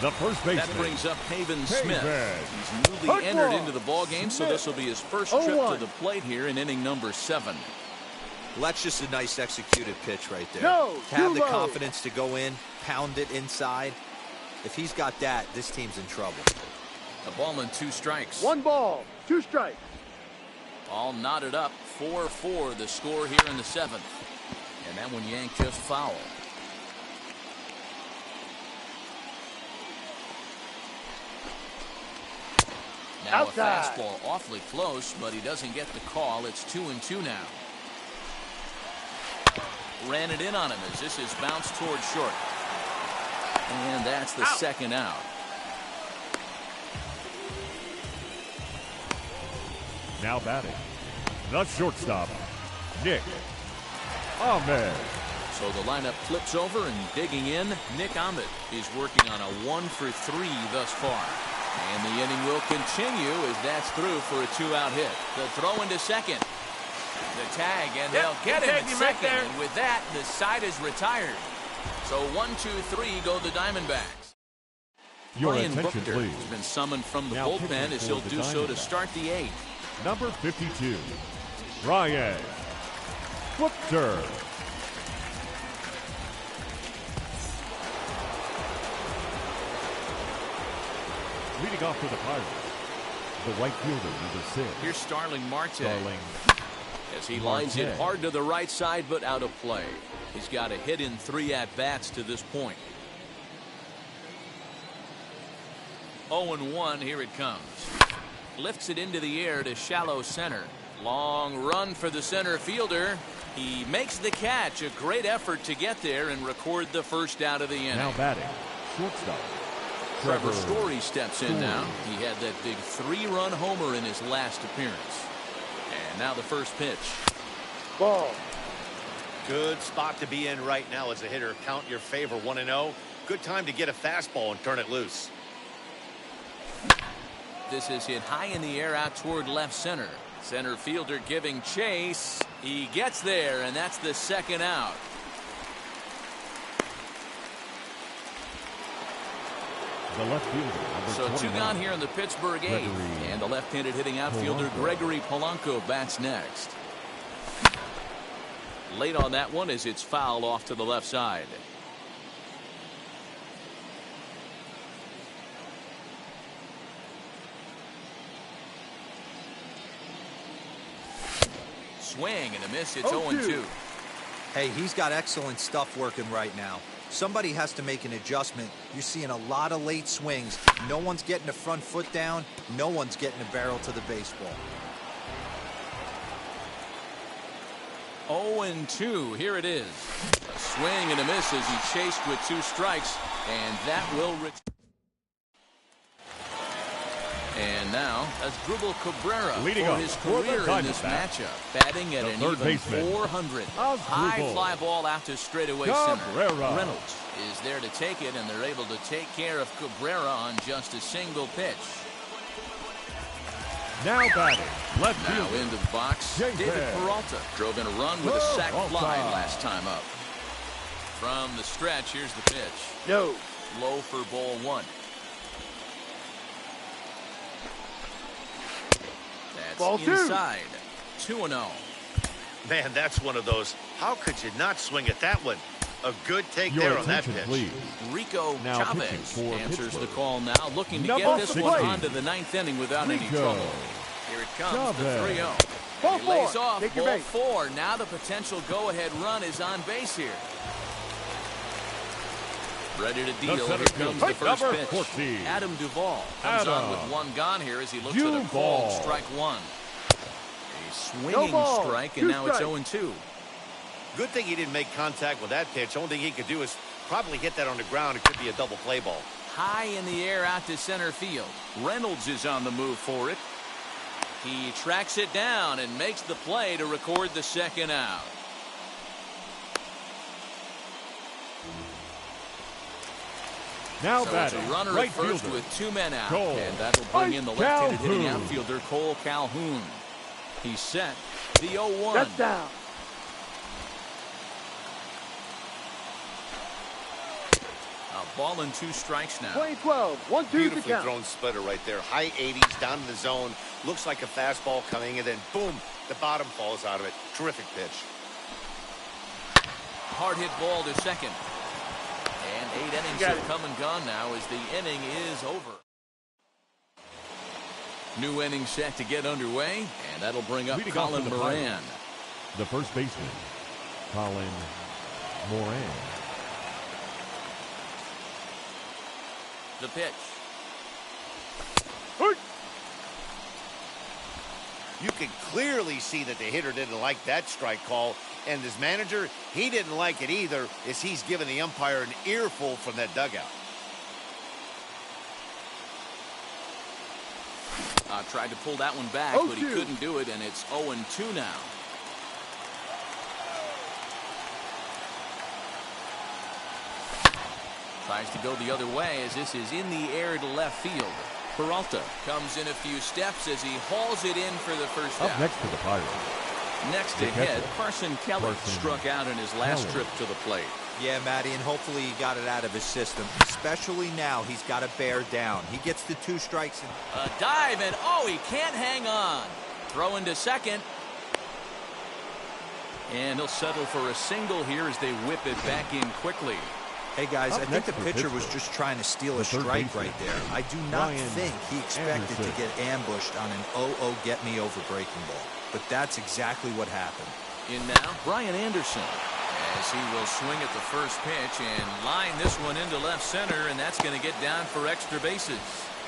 the first baseman. That brings up Haven Smith. He's newly Hard entered ball. into the ball game, so this will be his first trip to the plate here in inning number 7. Well, that's just a nice executed pitch right there. No, to have too the low. confidence to go in, pound it inside. If he's got that, this team's in trouble. A ball and 2 strikes. 1 ball, 2 strikes. All knotted up. 4-4 the score here in the 7th. And that one yanked just foul. Now Outside. a fastball awfully close, but he doesn't get the call. It's 2-2 now. Ran it in on him as this is bounced toward short. And that's the second out. Now batting, the shortstop, Nick Ahmed. So the lineup flips over, and digging in, Nick Ahmed is working on a 1-for-3 thus far. And the inning will continue as that's through for a 2-out hit. The throw into second. The tag, and they'll get him at second. And with that, the side is retired. So 1-2-3 go the Diamondbacks. Your Brian attention, Buchter please. has been summoned from the Now bullpen pitching as for he'll the do so to Diamondbacks. start the 8th. Number 52, Brian Buchter. Leading off for the Pirates, the right fielder, number 6. Here's Starling Marte. Starling As he lines it Marte. hard to the right side, but out of play. He's got a hit in 3 at-bats to this point. 0-1, here it comes. Lifts it into the air to shallow center. Long run for the center fielder. He makes the catch. A great effort to get there and record the first out of the inning. Now batting, shortstop, Trevor Story steps in now. He had that big 3-run homer in his last appearance. And now the first pitch. Ball. Good spot to be in right now as a hitter. Count your favor, 1-0. Good time to get a fastball and turn it loose. This is hit high in the air out toward left center. Center fielder giving chase. He gets there, and that's the second out. The left fielder, so 2 gone here in the Pittsburgh 8th. And the left-handed hitting outfielder Gregory Polanco bats next. Late on that one as it's fouled off to the left side. Swing and a miss. It's 0-2. Hey, he's got excellent stuff working right now. Somebody has to make an adjustment. You're seeing a lot of late swings. No one's getting the front foot down. No one's getting a barrel to the baseball. 0-2. Here it is. A swing and a miss as he chased with 2 strikes. And that will return. And now, Asdrubal Cabrera leading for his career in this matchup, batting at an even 400. High fly ball out to straightaway center. Reynolds is there to take it, and they're able to take care of Cabrera on just a single pitch. Now batting, left now fielder. into the box, David Peralta drove in a run with a sac fly last time up. From the stretch, here's the pitch. No. Low for ball 1. Ball 2. Inside. 2-0. Man, that's one of those. How could you not swing at that one? A good take there on that pitch. Please. Rico Now Chavez answers Pittsburgh. the call now, looking to Number get this 16. one onto the 9th inning without any trouble. Here it comes, the 3-0. Ball He lays 4. off, Take your ball base. 4. Now the potential go-ahead run is on base here. Ready to deal. Here comes the first pitch. 14. Adam Duvall comes on with 1 gone here as he looks at a called strike 1. A swinging strike, and now it's 0-2. Good thing he didn't make contact with that pitch. Only thing he could do is probably hit that on the ground. It could be a double play ball. High in the air out to center field. Reynolds is on the move for it. He tracks it down and makes the play to record the second out. Now so batting, it's a runner right at first fielder. with 2 men out. Cole And that'll bring in the left-handed hitting Calhoun. outfielder Cole Calhoun. He's set. The 0-1. That's down. A ball and 2 strikes now. 20-12. 1-2 to Beautifully count. thrown splitter right there. High 80s down in the zone. Looks like a fastball coming, and then boom, the bottom falls out of it. Terrific pitch. Hard hit ball to second. And 8 innings have come and gone now as the inning is over. New inning set to get underway, and that'll bring up Colin Moran. The first baseman, Colin Moran. The pitch. You can clearly see that the hitter didn't like that strike call, and his manager, he didn't like it either, as he's given the umpire an earful from that dugout. Tried to pull that one back, but he couldn't do it, and it's 0-2 now. Tries to go the other way as this is in the air to left field. Peralta comes in a few steps as he hauls it in for the first out. Up next to the Pirates. Next to hit, Carson Kelly struck out in his last trip to the plate. Yeah, Matty, and hopefully he got it out of his system. Especially now, he's got to bear down. He gets the 2 strikes. A dive, and oh, he can't hang on. Throw into second. And he'll settle for a single here as they whip it back in quickly. Hey, guys, I think the pitcher was just trying to steal a strike right there. I do not think he expected to get ambushed on an 0-0 get-me-over breaking ball. But that's exactly what happened. In now, Brian Anderson, as he will swing at the first pitch and line this one into left center, and that's going to get down for extra bases.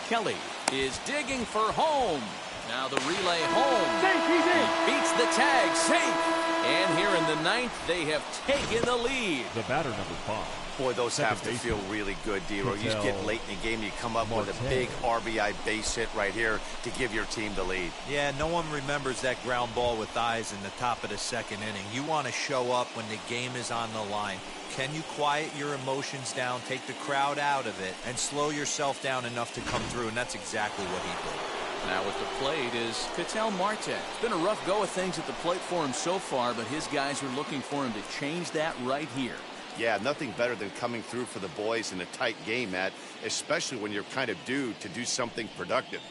Kelly is digging for home. Now the relay home. Safe, he's in. He beats the tag. Safe. And here in the ninth, they have taken the lead. The batter, number 5. Boy, those have to feel really good, D-Row. You get late in the game, you come up with a big RBI base hit right here to give your team the lead. Yeah, no one remembers that ground ball with eyes in the top of the second inning. You want to show up when the game is on the line. Can you quiet your emotions down, take the crowd out of it, and slow yourself down enough to come through? And that's exactly what he did. Now at the plate is Ketel Marte. It's been a rough go of things at the plate for him so far, but his guys are looking for him to change that right here. Yeah, nothing better than coming through for the boys in a tight game, Matt, especially when you're kind of due to do something productive.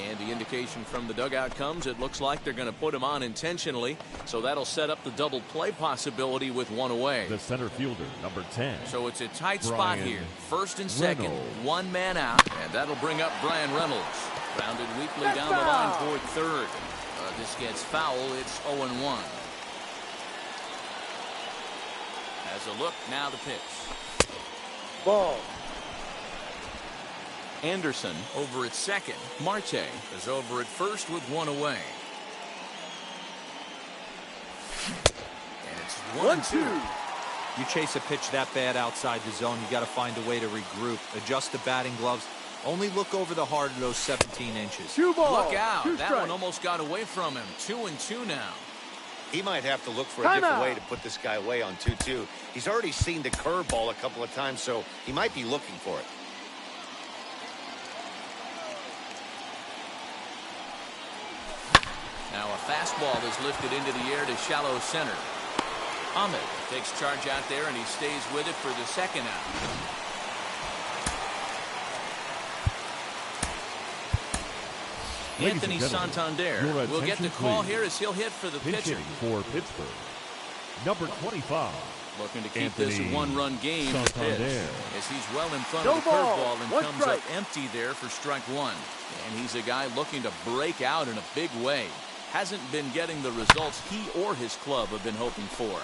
And the indication from the dugout comes, it looks like they're going to put him on intentionally, so that'll set up the double play possibility with one away. The center fielder, number 10. So it's a tight spot here. First and second, Reynolds. one man out, and that'll bring up Brian Reynolds. Grounded weakly down the line toward third. This gets foul. It's 0-1. As a look, now the pitch. Ball. Anderson over at second. Marte is over at first with one away. And it's 1-2. You chase a pitch that bad outside the zone, you got to find a way to regroup, adjust the batting gloves. Only look over the heart of those 17 inches. Two balls. Look out. Two that strikes. one almost got away from him. 2-2 now. He might have to look for a different way to put this guy away on 2-2. He's already seen the curveball a couple of times, so he might be looking for it. Now a fastball is lifted into the air to shallow center. Ahmed takes charge out there, and he stays with it for the second out. Ladies Anthony and gentlemen, Santander will get the call please. here as he'll hit for the Pitching pitcher. for Pittsburgh, number 25. Looking to keep Anthony this a one-run game to pitch, Santander. as he's well in front No of the ball. curveball and One comes strike. up empty there for strike one. And he's a guy looking to break out in a big way. Hasn't been getting the results he or his club have been hoping for.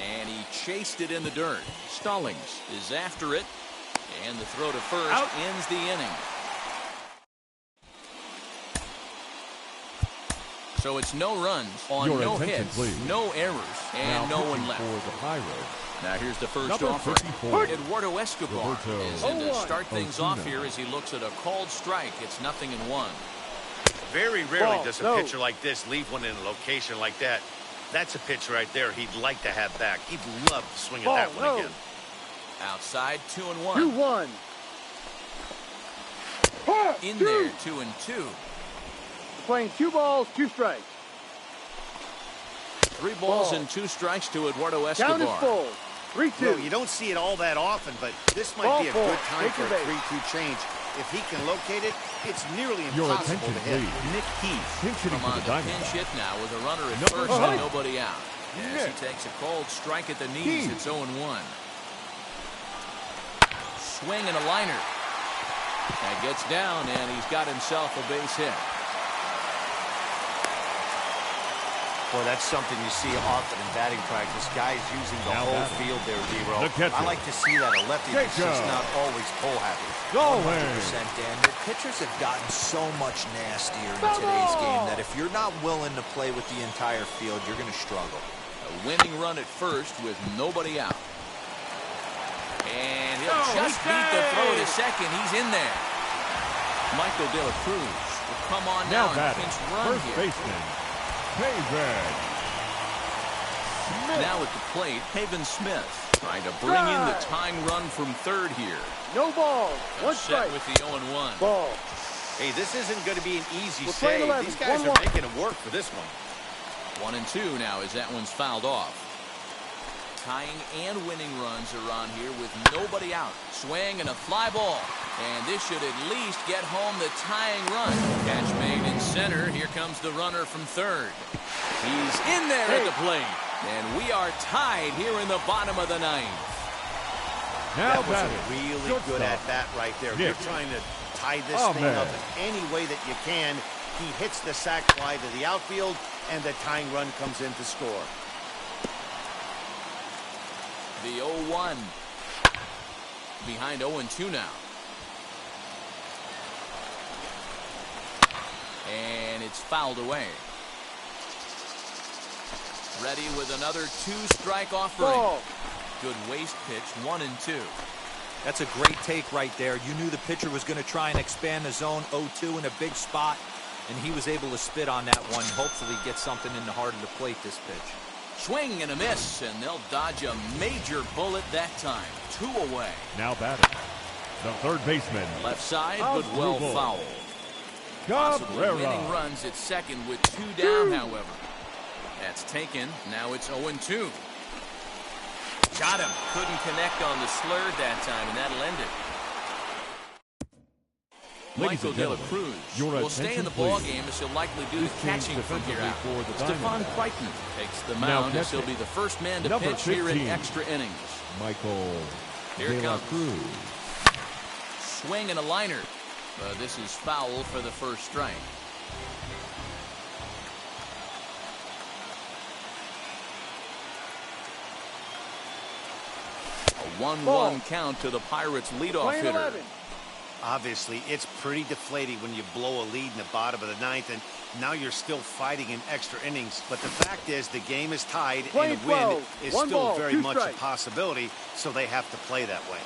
And he chased it in the dirt. Stallings is after it, and the throw to first ends the inning. So it's no runs on Your no attention, hits, please. no errors, and Now no one pitching left. for the Pirates, Now here's the first number offer. 54. Eduardo Escobar Roberto is in to 0-1. start things Osuna. off here as he looks at a called strike. It's 0-1. Very rarely Ball. does a No. pitcher like this leave one in a location like that. That's a pitch right there he'd like to have back. He'd love to swing at Ball. that one No. again. Outside, 2-1. 2-1. In there, 2-2. Playing 2 balls, 2 strikes. 3 balls Ball. and 2 strikes to Eduardo Down is Escobar. full. 3-2. No, you don't see it all that often, but this might Ball be a four. good time Take for your a base. 3-2 change. If he can locate it, it's nearly Your impossible attention, to hit. please. Nick Heath Pinch hitting from for on the the pinch Diamondbacks. hit now with a runner at Number first 5. and nobody out. As he takes a cold strike at the knees, it's 0-1. Swing and a liner. That gets down, and he's got himself a base hit. Boy, that's something you see often in batting practice. Guys using the Now whole batting. field there, D-Row. The catcher. I like to see that. A lefty that's just Jacob. not always pull happy. Going. 100%, Dan. The pitchers have gotten so much nastier in today's game that if you're not willing to play with the entire field, you're going to struggle. A winning run at first with nobody out. And he'll just beat the throw to second. He's in there. Michael De La Cruz will come on Now now and batting, pinch run first here. baseman, David Smith. Now at the plate, Haven Smith trying to bring in the tying run from third here. No balls. 1 Set strike. with the 0-1. Ball. Hey, this isn't going to be an easy We're playing save. 11. These guys 1-1. are making it work for this one. 1-2 now as that one's fouled off. Tying and winning runs are on here with nobody out. Swing and a fly ball. And this should at least get home the tying run. Catch made in center. Here comes the runner from third. He's in there at the plate. And we are tied here in the bottom of the ninth. Now that was batting, a really shortstop. good at bat right there. Nick. You're trying to tie this thing man. up in any way that you can. He hits the sac fly to the outfield, and the tying run comes in to score. The 0-1. Behind 0-2 now. And it's fouled away. Ready with another 2-strike offering. Ball. Good waste pitch, 1-2. That's a great take right there. You knew the pitcher was going to try and expand the zone 0-2 in a big spot, and he was able to spit on that one. Hopefully get something in the heart of the plate this pitch. Swing and a miss, and they'll dodge a major bullet that time. 2 away. Now batting, the third baseman. Left side, but well Rubel. fouled. Possibly winning Cabrera. runs at second with 2 down, however. That's taken. Now it's 0-2. Got him. Couldn't connect on the slur that time, and that'll end it. Ladies Michael and De La gentlemen, Cruz your will stay in the attention, ball please. game as he'll likely do This the catching change from here out. defensively for the Stephon Diamondbacks. Crichton takes the Now mound as he'll catching. be the first man to Number pitch here in 15. extra innings. Michael Here De La comes. Cruz. Swing and a liner. This is foul for the first strike. A 1-1 count to the Pirates leadoff Playing hitter. 11. Obviously, it's pretty deflating when you blow a lead in the bottom of the ninth, and now you're still fighting in extra innings. But the fact is, the game is tied, Playing and a win 12. is One still ball, very 2 much a strikes. possibility, so they have to play that way.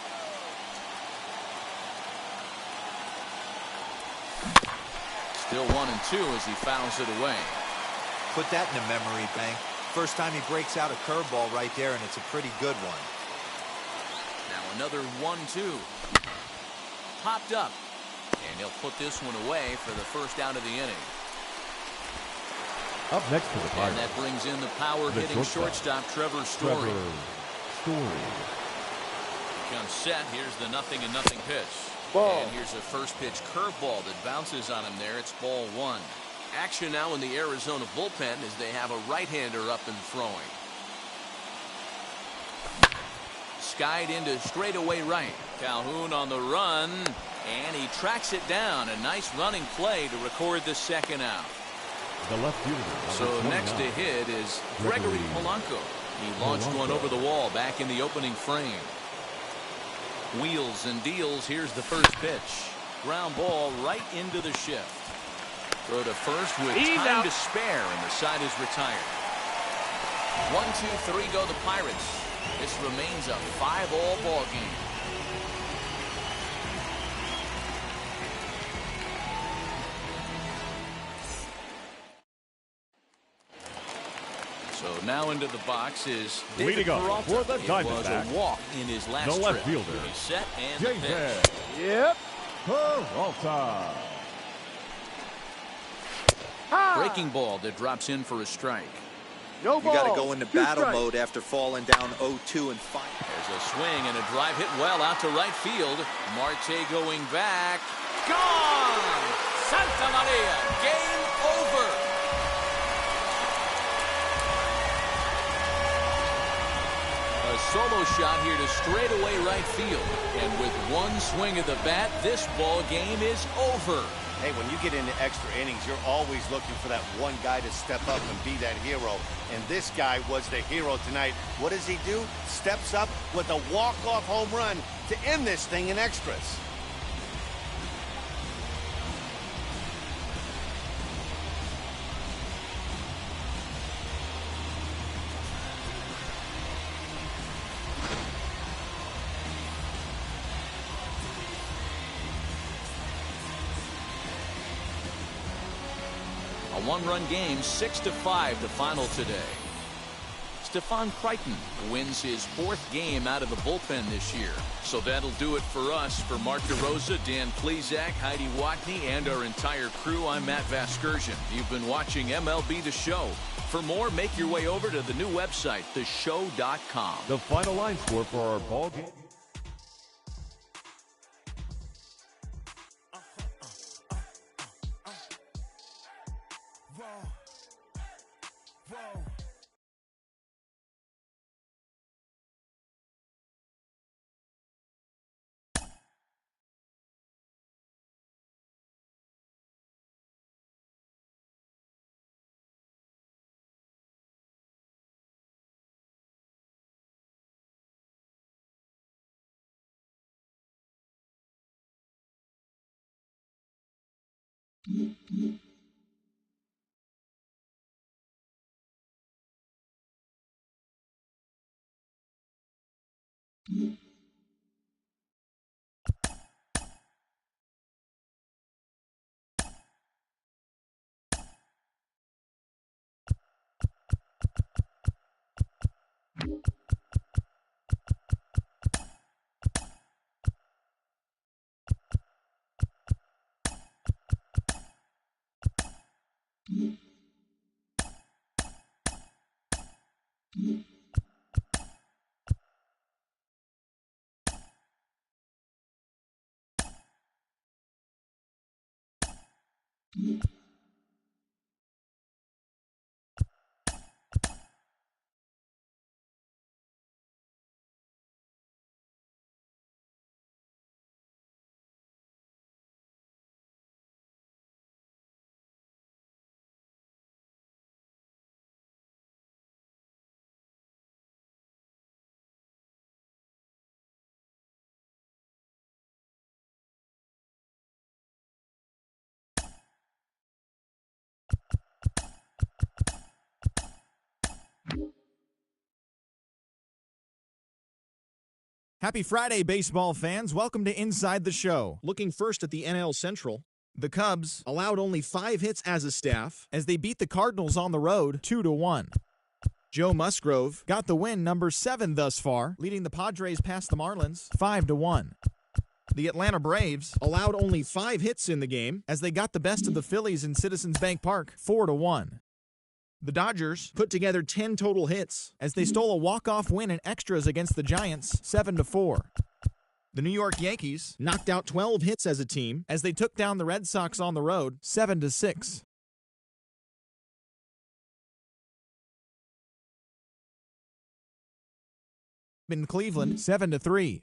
Still 1-2 as he fouls it away. Put that in a memory bank. First time he breaks out a curveball right there, and it's a pretty good one. Now another 1-2. Popped up. And he'll put this one away for the first out of the inning. Up next for the Pirates. And that brings in the power-hitting shortstop, Trevor Story. Trevor Story. Comes set. Here's the 0-0 pitch. Ball. And here's a first pitch curveball that bounces on him there. It's ball 1. Action now in the Arizona bullpen as they have a right-hander up and throwing. Skied into straightaway right. Calhoun on the run, and he tracks it down. A nice running play to record the second out. The left fielder. So number next to 29. hit is Gregory Polanco. He launched one over the wall back in the opening frame. Wheels and deals. Here's the first pitch. Ground ball right into the shift. Throw to first with time to spare, and the side is retired. 1-2-3 go the Pirates. This remains a 5-all ball game. So now into the box is David Leading up Peralta. for the It was Diamondbacks, a walk in his last the left trip. fielder, He's set and the David pitch. Yep. Peralta. Breaking ball that drops in for a strike. No You ball. got to go into 2 battle strikes. mode after falling down 0-2 and fight. There's a swing and a drive hit well out to right field. Marte going back. Gone! Santa Maria. Game over. A solo shot here to straightaway right field. And with one swing of the bat, this ball game is over. Hey, when you get into extra innings, you're always looking for that one guy to step up and be that hero. And this guy was the hero tonight. What does he do? Steps up with a walk-off home run to end this thing in extras. A one-run game, 6-5 the final today. Stephon Crichton wins his 4th game out of the bullpen this year. So that'll do it for us. For Mark DeRosa, Dan Plezak, Heidi Watney, and our entire crew, I'm Matt Vasgersian. You've been watching MLB The Show. For more, make your way over to the new website, theshow.com. The final line score for our ball game. Happy Friday, baseball fans. Welcome to Inside the Show. Looking first at the NL Central, the Cubs allowed only 5 hits as a staff as they beat the Cardinals on the road 2-1. Joe Musgrove got the win, number 7 thus far, leading the Padres past the Marlins 5-1. The Atlanta Braves allowed only 5 hits in the game as they got the best of the Phillies in Citizens Bank Park 4-1. The Dodgers put together 10 total hits as they stole a walk-off win in extras against the Giants 7-4. The New York Yankees knocked out 12 hits as a team as they took down the Red Sox on the road 7-6. In Cleveland 7-3.